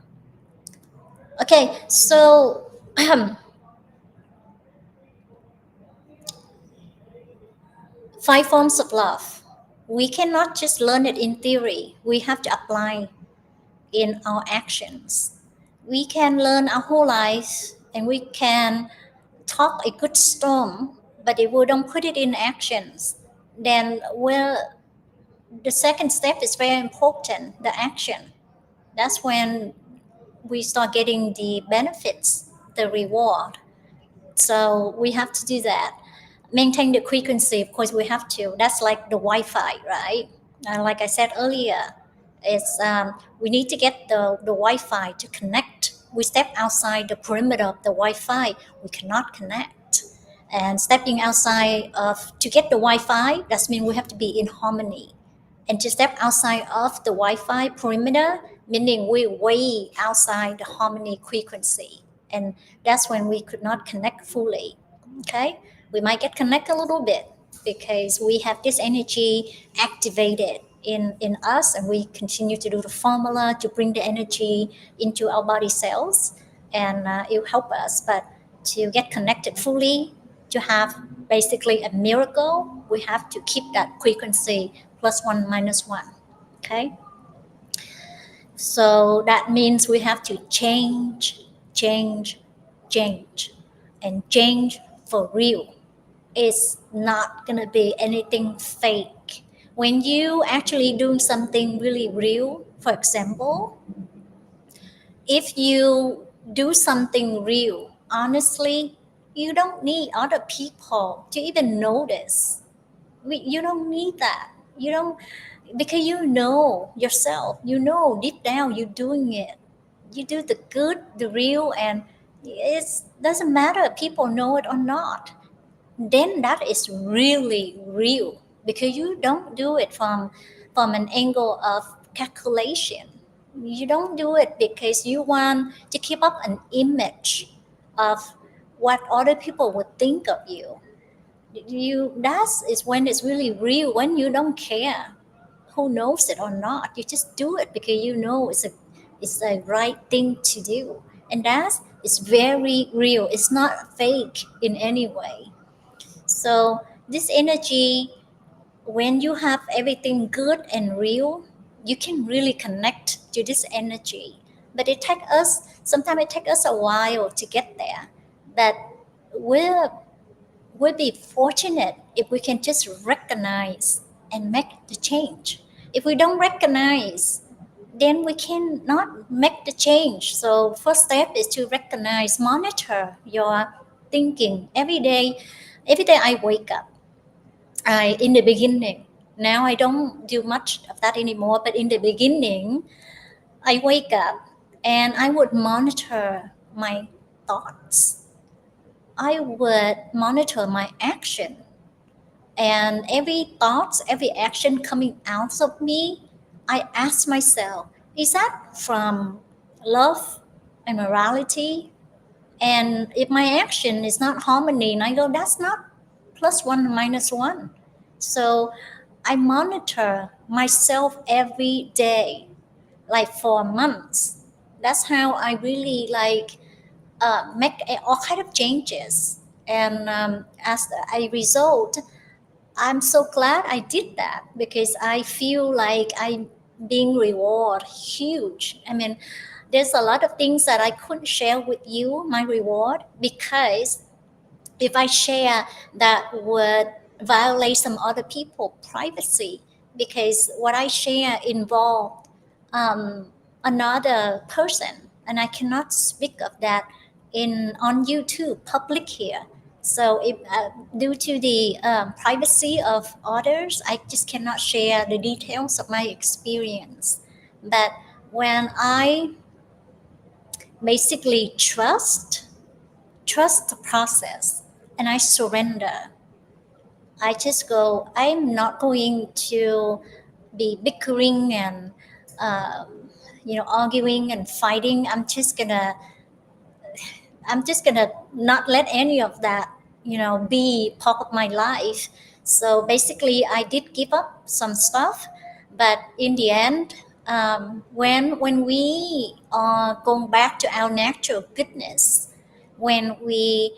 Speaker 1: Okay, so five forms of love. We cannot just learn it in theory. We have to apply in our actions. We can learn our whole life and we can talk a good storm, but if we don't put it in actions, then the second step is very important, the action. That's when we start getting the benefits, the reward. So we have to do that. Maintain the frequency, of course, we have to. That's like the Wi-Fi, right? Like I said earlier, it's we need to get the Wi-Fi to connect. We step outside the perimeter of the Wi-Fi, we cannot connect. And stepping outside of to get the Wi-Fi, that means we have to be in harmony. And to step outside of the Wi-Fi perimeter, meaning we're way outside the harmony frequency. And that's when we could not connect fully. Okay? We might get connected a little bit because we have this energy activated in us, and we continue to do the formula to bring the energy into our body cells, and it will help us. But to get connected fully, to have basically a miracle, we have to keep that frequency plus one minus one. Okay, so that means we have to change, change, change, and change for real. it's not gonna be anything fake. When you actually doing something really real, for example, if you do something real, honestly, you don't need other people to even notice. You don't need that. You don't, because you know yourself. You know deep down you're doing it. You do the good, the real, and it doesn't matter if people know it or not. Then that is really real because you don't do it from an angle of calculation. You don't do it because you want to keep up an image of what other people would think of you. You That is when it's really real, when you don't care who knows it or not. You just do it because you know it's a right thing to do, and that is very real. It's not fake in any way. So this energy, when you have everything good and real, you can really connect to this energy. But sometimes it takes us a while to get there. But we're, we'll be fortunate if we can just recognize and make the change. If we don't recognize, then we cannot make the change. So first step is to recognize, monitor your thinking every day. Every day I wake up, in the beginning, now I don't do much of that anymore, but in the beginning, I wake up and I would monitor my thoughts. I would monitor my action, and every thoughts, every action coming out of me, I ask myself, is that from love and morality? And if my action is not harmony, and I go, that's not plus one minus one. So I monitor myself every day, like for months. That's how I really like make all kind of changes. And as a result, I'm so glad I did that because I feel like I'm being rewarded huge. I mean, there's a lot of things that I couldn't share with you, my reward, because if I share, that would violate some other people privacy, because what I share involved um, another person, and I cannot speak of that in on YouTube public here. So if due to the privacy of others, I just cannot share the details of my experience. But when I basically trust the process, and I surrender. I just go, I'm not going to be bickering and, um, arguing and fighting. I'm just gonna not let any of that, be part of my life. So basically, I did give up some stuff, but in the end, when we are going back to our natural goodness, when we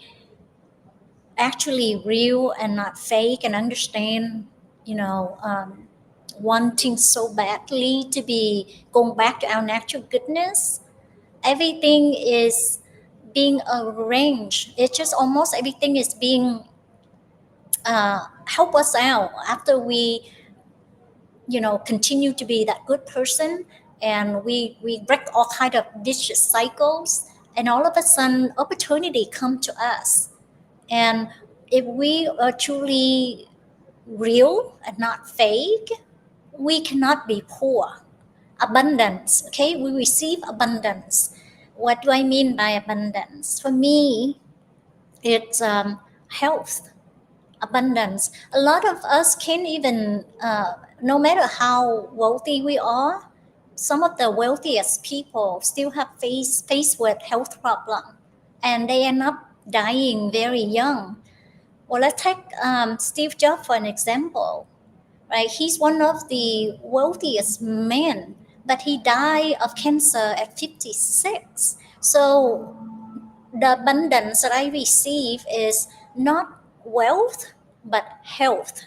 Speaker 1: actually real and not fake and understand, wanting so badly to be going back to our natural goodness, everything is being arranged. It's just almost everything is being help us out after we, continue to be that good person, and we break all kind of vicious cycles, and all of a sudden opportunity come to us. And if we are truly real and not fake, we cannot be poor. Abundance, okay? We receive abundance. What do I mean by abundance? For me, it's health, abundance. A lot of us can't even, no matter how wealthy we are, some of the wealthiest people still have faced with health problem, and they end up dying very young. Well, let's take Steve Jobs for an example, right? He's one of the wealthiest men, but he died of cancer at 56. So the abundance that I receive is not wealth, but health.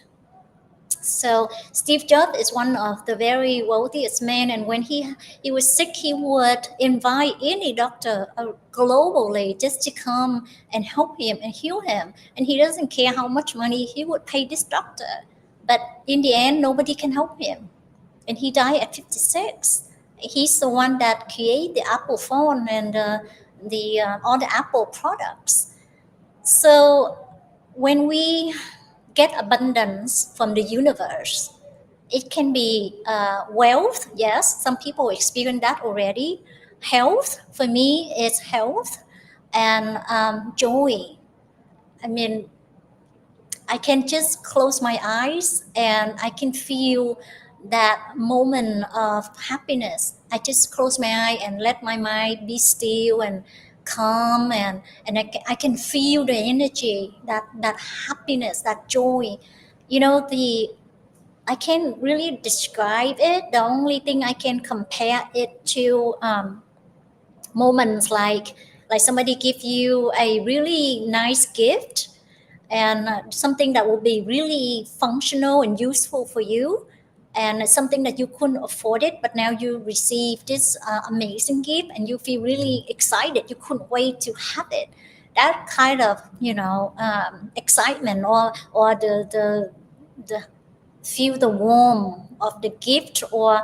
Speaker 1: So Steve Jobs is one of the very wealthiest men, and when he was sick, he would invite any doctor globally just to come and help him and heal him. And he doesn't care how much money he would pay this doctor, but in the end, nobody can help him, and he died at 56. He's the one that created the Apple phone and the all the Apple products. So when we get abundance from the universe, it can be wealth. Yes, some people experience that already. Health, for me, is health and joy. I mean, I can just close my eyes and I can feel that moment of happiness. I just close my eye and let my mind be still and calm, and I can feel the energy, that happiness, that joy. You know, I can't really describe it. The only thing I can compare it to moments like somebody give you a really nice gift, and something that will be really functional and useful for you, and it's something that you couldn't afford it, but now you receive this amazing gift and you feel really excited, you couldn't wait to have it. That kind of, excitement, or the feel the warmth of the gift, or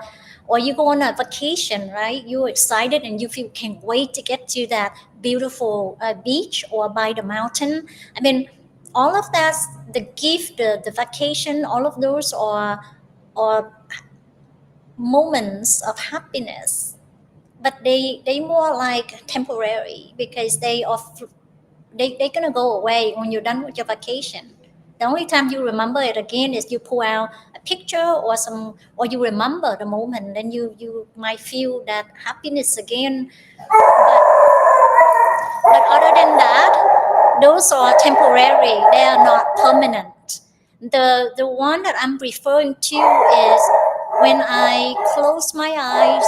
Speaker 1: you go on a vacation, right? You're excited and you feel can't wait to get to that beautiful beach or by the mountain. I mean, all of that, the gift, the vacation, all of those are moments of happiness, but they more like temporary, because they're gonna go away when you're done with your vacation. The only time you remember it again is you pull out a picture or you remember the moment, then you might feel that happiness again. But other than that, those are temporary. They are not permanent. The one that I'm referring to is when I close my eyes,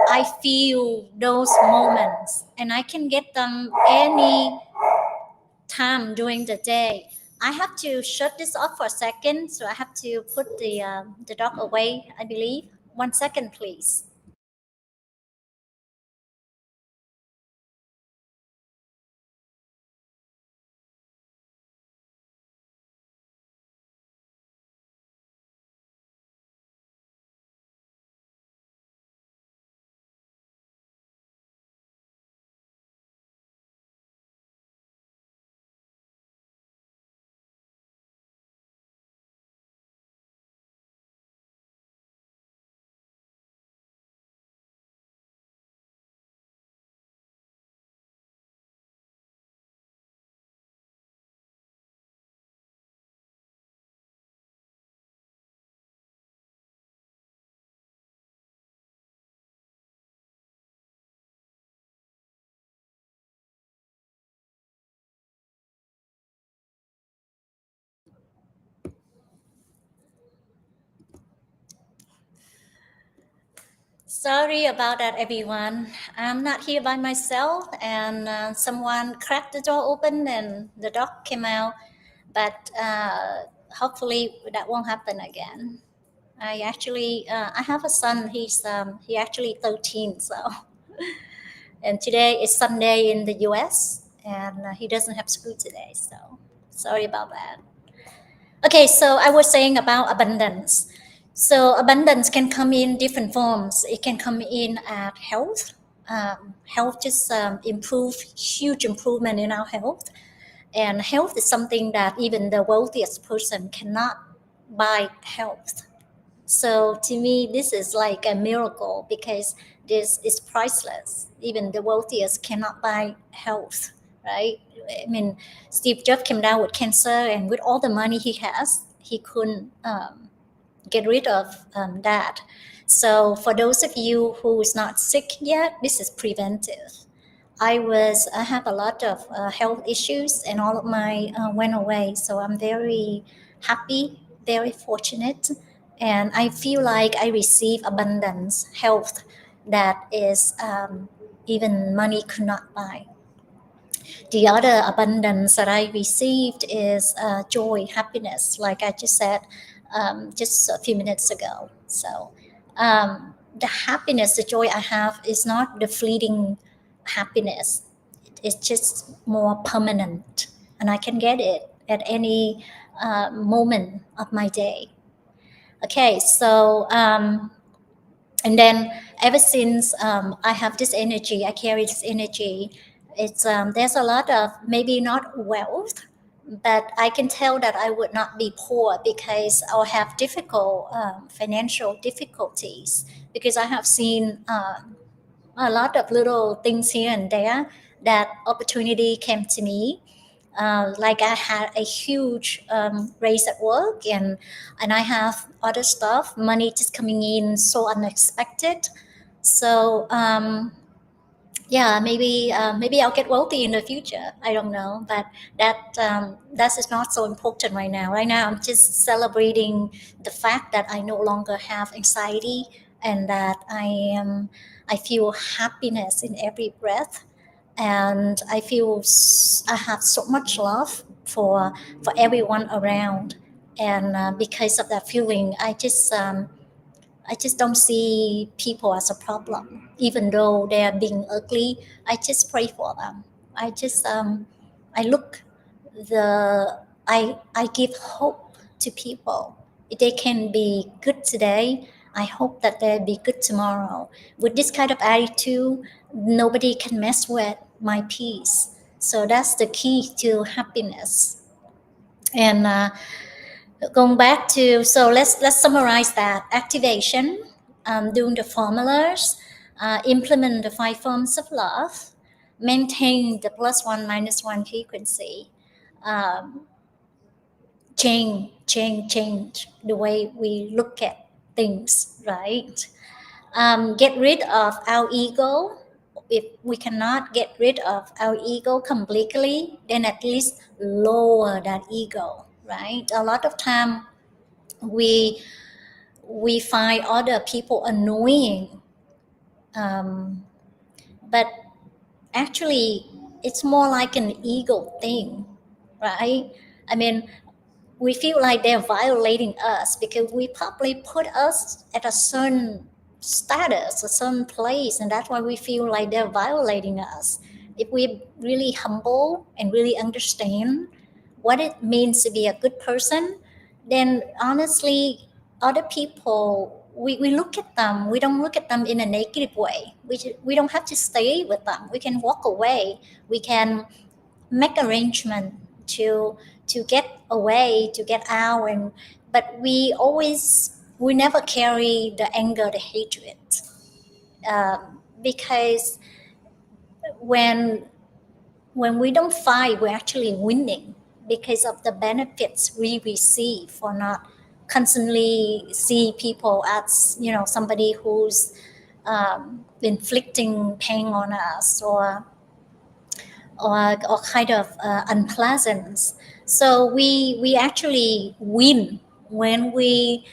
Speaker 1: I feel those moments, and I can get them any time during the day. I have to shut this off for a second, so I have to put the dog away, I believe. 1 second, please. Sorry about that, everyone. I'm not here by myself, and someone cracked the door open and the dog came out. But hopefully that won't happen again. I have a son. He actually 13. So, and today is Sunday in the U.S. and he doesn't have school today. So sorry about that. Okay, so I was saying about abundance. So abundance can come in different forms. It can come in at health. Health just improve huge improvement in our health, and health is something that even the wealthiest person cannot buy health. So to me, this is like a miracle, because this is priceless. Even the wealthiest cannot buy health, right? I mean, Steve Jobs came down with cancer, and with all the money he has, he couldn't get rid of that. So for those of you who is not sick yet, this is preventive. I have a lot of health issues, and all of my went away. So I'm very happy, very fortunate, and I feel like I receive abundance, health that is even money could not buy. The other abundance that I received is joy, happiness. Like I just said, just a few minutes ago. So the happiness, the joy I have is not the fleeting happiness. It's just more permanent, and I can get it at any moment of my day. Okay, so and then ever since I have this energy, I carry this energy. It's there's a lot of maybe not wealth, but I can tell that I would not be poor because I'll have difficult financial difficulties because I have seen a lot of little things here and there that opportunity came to me. Like I had a huge raise at work, and I have other stuff, money just coming in so unexpected. So yeah, maybe I'll get wealthy in the future. I don't know, but that is not so important right now. Right now, I'm just celebrating the fact that I no longer have anxiety and that I feel happiness in every breath, and I have so much love for everyone around, and because of that feeling, I just don't see people as a problem, even though they are being ugly. I just pray for them. I just I look the I give hope to people. If they can be good today, I hope that they'll be good tomorrow. With this kind of attitude, nobody can mess with my peace. So that's the key to happiness. And going back to, so let's summarize that activation, doing the formulas, implement the 5 forms of love, maintain the +1 - 1 frequency, um, change the way we look at things, right? Get rid of our ego. If we cannot get rid of our ego completely, then at least lower that ego, right? A lot of time we we find other people annoying, um, but actually it's more like an ego thing, right? I mean, we feel like they're violating us because we probably put us at a certain status, a certain place, and that's why we feel like they're violating us. If we really humble and really understand what it means to be a good person, then honestly, other people, we look at them, we don't look at them in a negative way. We don't have to stay with them. We can walk away. We can make arrangement to to get away, to get out, and but we never carry the anger, the hatred, because when when we don't fight, we're actually winning because of the benefits we receive for not constantly see people as somebody who's inflicting pain on us, or kind of unpleasant. So we actually win when we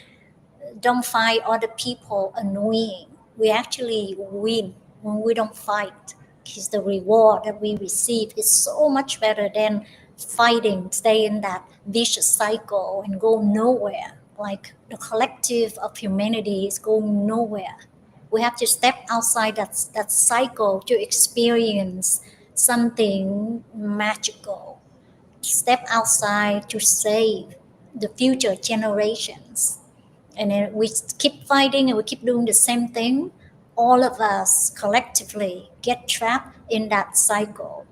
Speaker 1: don't find other people annoying. We actually win when we don't fight, because the reward that we receive is so much better than fighting, stay in that vicious cycle and go nowhere. Like the collective of humanity is going nowhere. We have to step outside that cycle to experience something magical. Step outside to save the future generations. And then we keep fighting and we keep doing the same thing. All of us collectively get trapped in that cycle.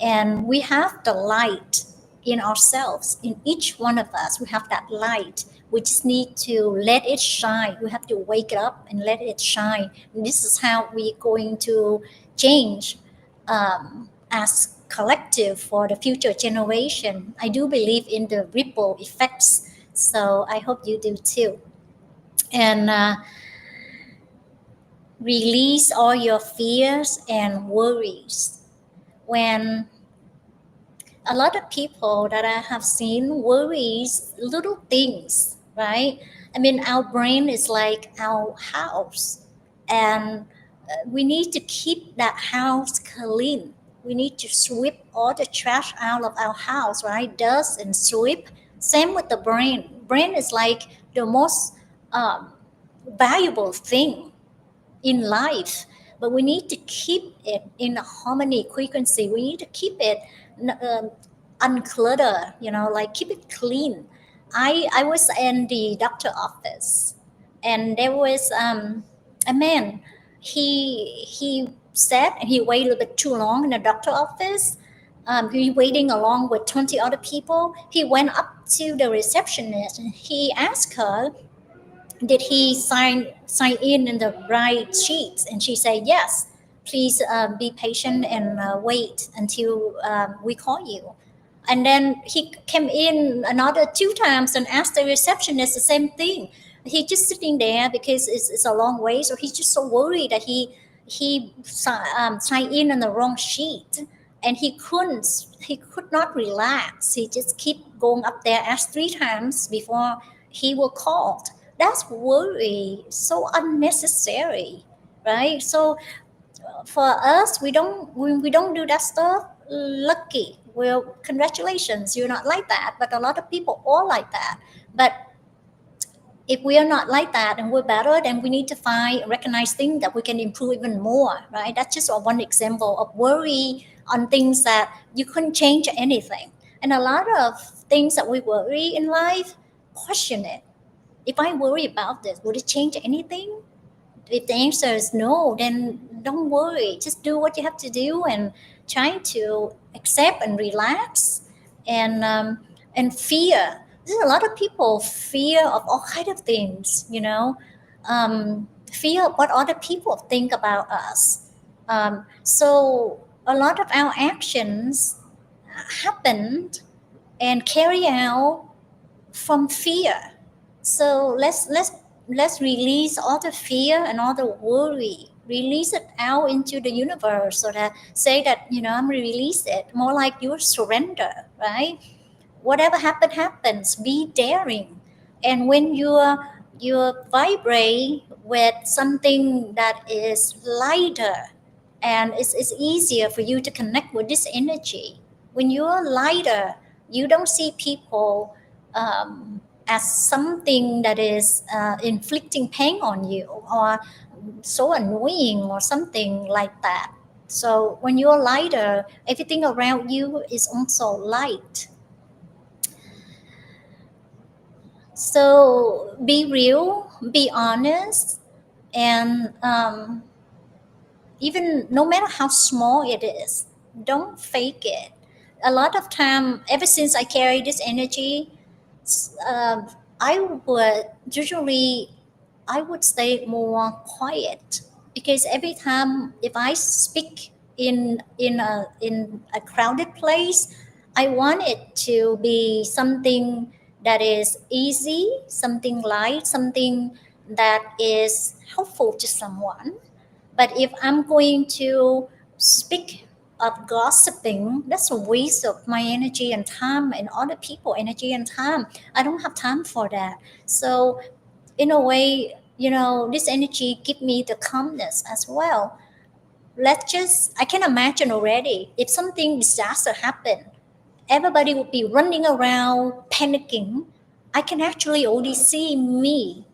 Speaker 1: And we have the light in ourselves, in each one of us. We have that light. We just need to let it shine. We have to wake up and let it shine. And this is how we're going to change, as collective for the future generation. I do believe in the ripple effects, so I hope you do too. And release all your fears and worries. When a lot of people that I have seen worries little things, right? I mean, our brain is like our house, and we need to keep that house clean. We need to sweep all the trash out of our house, right? Dust and sweep. Same with the brain. Brain is like the most um, valuable thing in life, but we need to keep it in a harmony frequency. We need to keep it uncluttered, like keep it clean. I was in the doctor office, and there was a man. He sat and he waited a little bit too long in the doctor office. He waiting along with 20 other people. He went up to the receptionist and he asked her, did he sign in the right sheets? And she said yes. Please be patient and wait until we call you. And then he came in another two times and asked the receptionist the same thing. He just sitting there because it's a long way, so he's just so worried that he signed in on the wrong sheet, and he could not relax. He just keep going up there, asked three times before he was called. That's worry, so unnecessary, right? So for us, we don't do that stuff. Lucky, well, congratulations, you're not like that, but a lot of people are like that. But if we are not like that and we're better, then we need to find recognize things that we can improve even more, right? That's just one example of worry on things that you couldn't change anything. And a lot of things that we worry in life, question it. If I worry about this, would it change anything? If the answer is no, then don't worry. Just do what you have to do and try to accept and relax and fear. There's a lot of people fear of all kind of things, fear of what other people think about us. So a lot of our actions happened and carry out from fear. So let's release all the fear and all the worry. Release it out into the universe, so that say that I'm release it. More like you surrender, right? Whatever happens. Be daring, and when you vibrate with something that is lighter, and it's easier for you to connect with this energy. When you're lighter, you don't see people as something that is inflicting pain on you, or so annoying or something like that. So when you're lighter, everything around you is also light. So be real, be honest, and even no matter how small it is, don't fake it. A lot of time, ever since I carry this energy, uh, I would usually I would stay more quiet, because every time if I speak in a crowded place, I want it to be something that is easy, something light, something that is helpful to someone. But if I'm going to speak of gossiping, that's a waste of my energy and time and other people energy and time. I don't have time for that. So in a way, this energy give me the calmness as well. Let's just I can imagine already if something disaster happened, everybody would be running around panicking. I can actually only see me.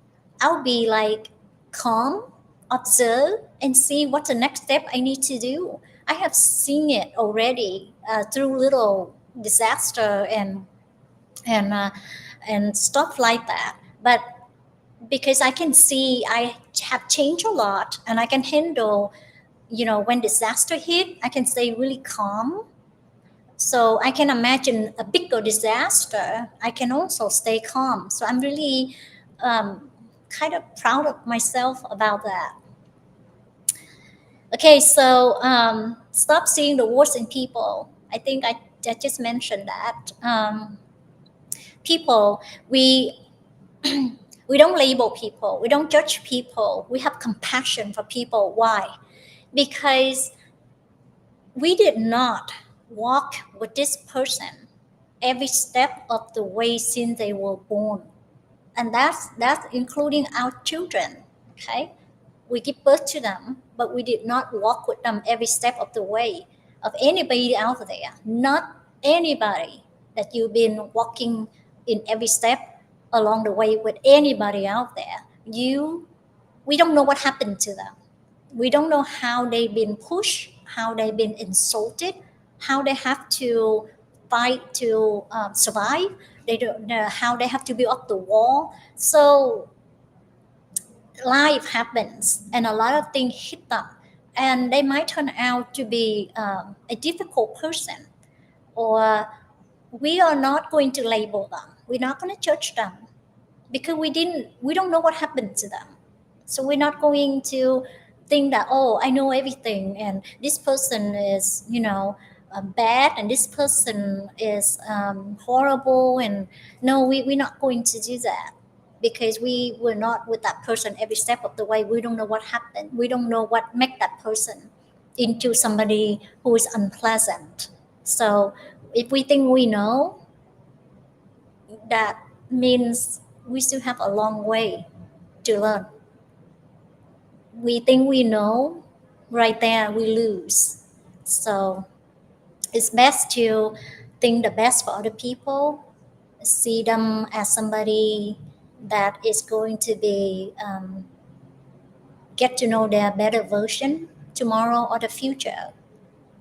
Speaker 1: I'll be like calm, observe, and see what the next step I need to do. I have seen it already through little disaster and and stuff like that. But because I can see I have changed a lot, and I can handle, when disaster hit, I can stay really calm. So I can imagine a bigger disaster. I can also stay calm. So I'm really kind of proud of myself about that. Okay, so stop seeing the worst in people. I think I just mentioned that. People, we don't label people, we don't judge people, we have compassion for people. Why? Because we did not walk with this person every step of the way since they were born, and that's including our children. Okay, we give birth to them, but we did not walk with them every step of the way. Of anybody out there, not anybody that you've been walking in every step along the way with anybody out there. We don't know what happened to them. We don't know how they've been pushed, how they've been insulted, how they have to fight to survive. They don't know how they have to build up the wall. So life happens, and a lot of things hit them, and they might turn out to be a difficult person, or we are not going to label them. We're not going to judge them because we don't know what happened to them. So we're not going to think that, oh, I know everything and this person is, bad, and this person is horrible. And no, we're not going to do that, because we were not with that person every step of the way. We don't know what happened. We don't know what made that person into somebody who is unpleasant. So if we think we know, that means we still have a long way to learn. We think we know, right there we lose. So it's best to think the best for other people, see them as somebody that is going to be get to know their better version tomorrow or the future.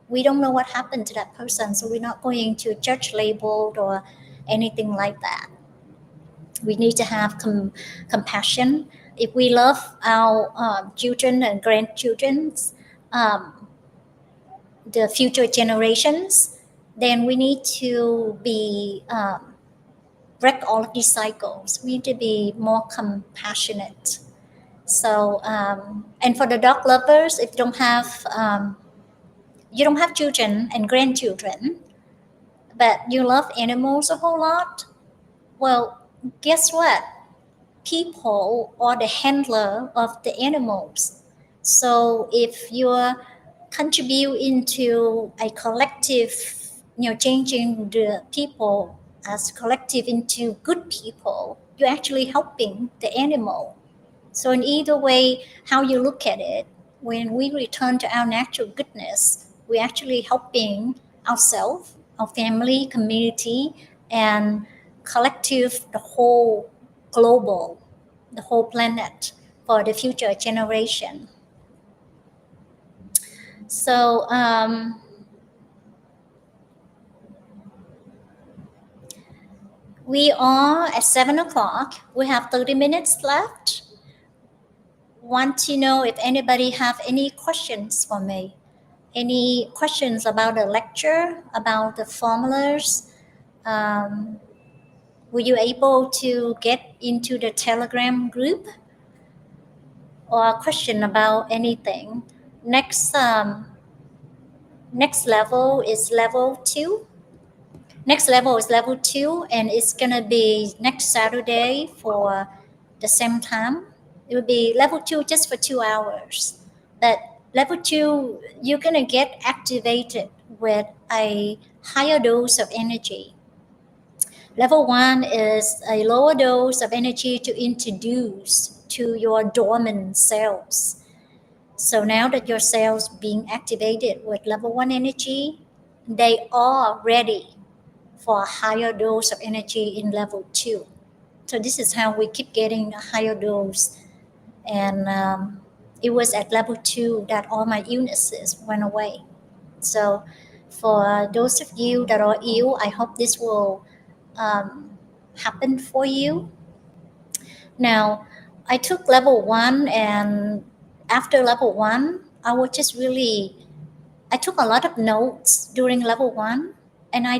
Speaker 1: We don't know what happened to that person, so we're not going to judge, label, or anything like that. We need to have compassion. If we love our children and grandchildren, um, the future generations, then we need to be break all of these cycles. We need to be more compassionate. So, and for the dog lovers, if you don't have children and grandchildren, but you love animals a whole lot, well, guess what? People are the handler of the animals. So if you're contribute into a collective, changing the people as collective into good people, you're actually helping the animal. So in either way, how you look at it, when we return to our natural goodness, we're actually helping ourselves, our family, community, and collective, the whole global, the whole planet for the future generation. So we are at 7 o'clock. We have 30 minutes left. Want to know if anybody have any questions for me? Any questions about the lecture, about the formulas? Were you able to get into the Telegram group? Or a question about anything? Next level is level 2. Next level is level 2, and it's gonna be next Saturday for the same time. It will be level 2 just for 2 hours. But level 2, you're gonna get activated with a higher dose of energy. Level 1 is a lower dose of energy to introduce to your dormant cells. So now that your cells being activated with level 1 energy, they are ready for a higher dose of energy in level 2. So this is how we keep getting a higher dose. And it was at level 2 that all my illnesses went away. So for those of you that are ill, I hope this will happen for you. Now, I took level 1, and after level 1, I took a lot of notes during level 1, and I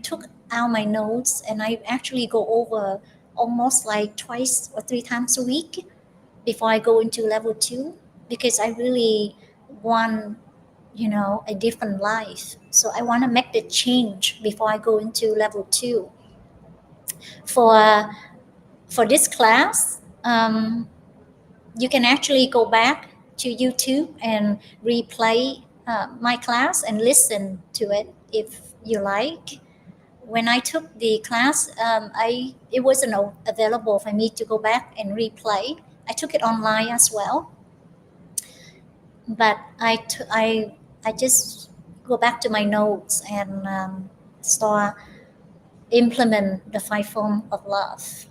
Speaker 1: took out my notes, and I actually go over almost like twice or 3 times a week before I go into level 2, because I really want, a different life. So I want to make the change before I go into level 2. For this class, you can actually go back to YouTube and replay my class and listen to it if you like. When I took the class, it wasn't available for me to go back and replay. I took it online as well, but I just go back to my notes and start implement the five form of love.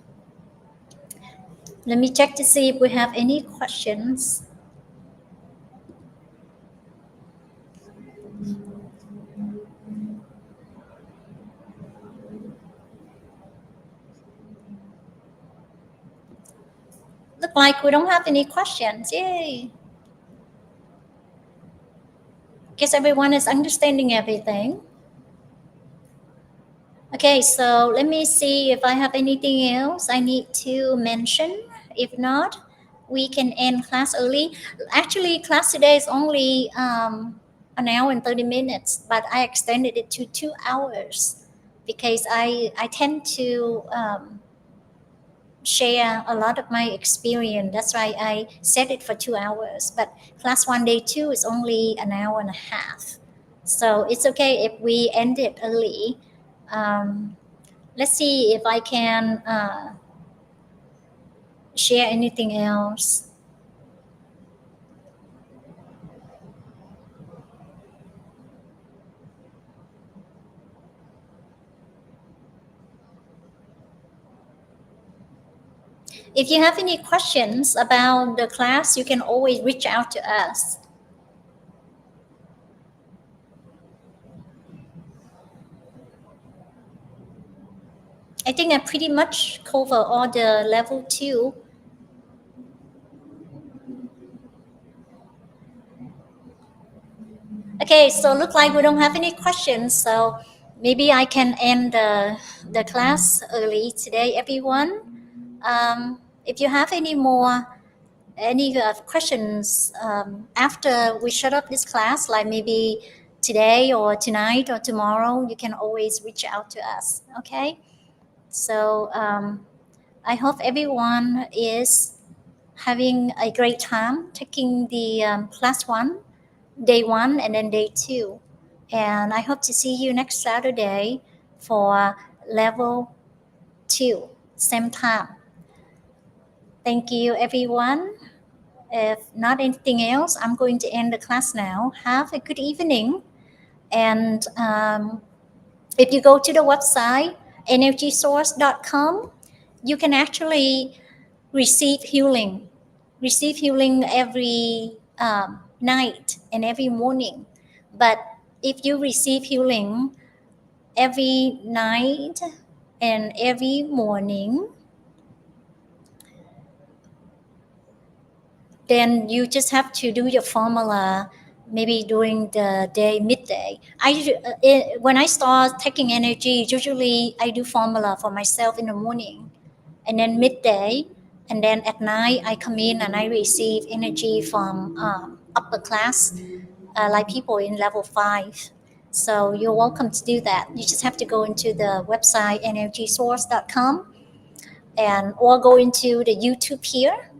Speaker 1: Let me check to see if we have any questions. Look like we don't have any questions. Yay! Guess everyone is understanding everything. Okay, so let me see if I have anything else I need to mention. If not, we can end class early. Actually, class today is only an hour and 30 minutes, but I extended it to 2 hours because I tend to share a lot of my experience. That's why I set it for 2 hours. But class one, day two is only an hour and a half. So it's okay if we end it early. Let's see if I can share anything else. If you have any questions about the class, you can always reach out to us. I think I pretty much cover all the level two. Okay, so look like we don't have any questions, so maybe I can end the class early today, everyone. If you have any questions after we shut up this class, like maybe today or tonight or tomorrow, you can always reach out to us. Okay, so I hope everyone is having a great time taking the class one, day one, and then day two. And I hope to see you next Saturday for level two, same time. Thank you, everyone. If not anything else, I'm going to end the class now. Have a good evening. And if you go to the website, energysource.com, you can actually receive healing. Receive healing every night and every morning. But if you receive healing every night and every morning, then you just have to do your formula maybe during the day midday. When I start taking energy, usually I do formula for myself in the morning and then midday, and then at night I come in and I receive energy from upper class, like people in level 5. So you're welcome to do that. You just have to go into the website energysource.com and or go into the YouTube here.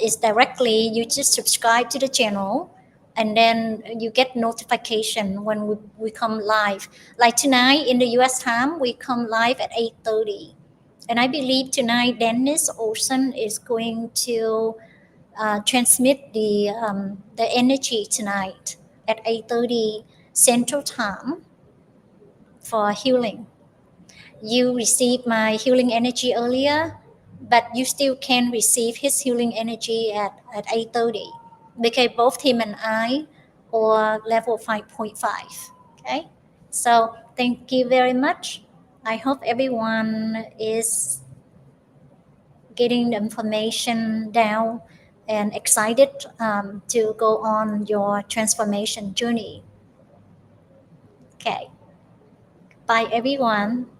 Speaker 1: Is directly, you just subscribe to the channel and then you get notification when we come live. Like tonight in the US time, we come live at 8:30. And I believe tonight Dennis Olson is going to transmit the energy tonight at 8:30 Central Time for healing. You received my healing energy earlier, but you still can receive his healing energy at 8:30 because both him and I are level 5.5. Okay, so thank you very much. I hope everyone is getting the information down and excited to go on your transformation journey. Okay, bye everyone.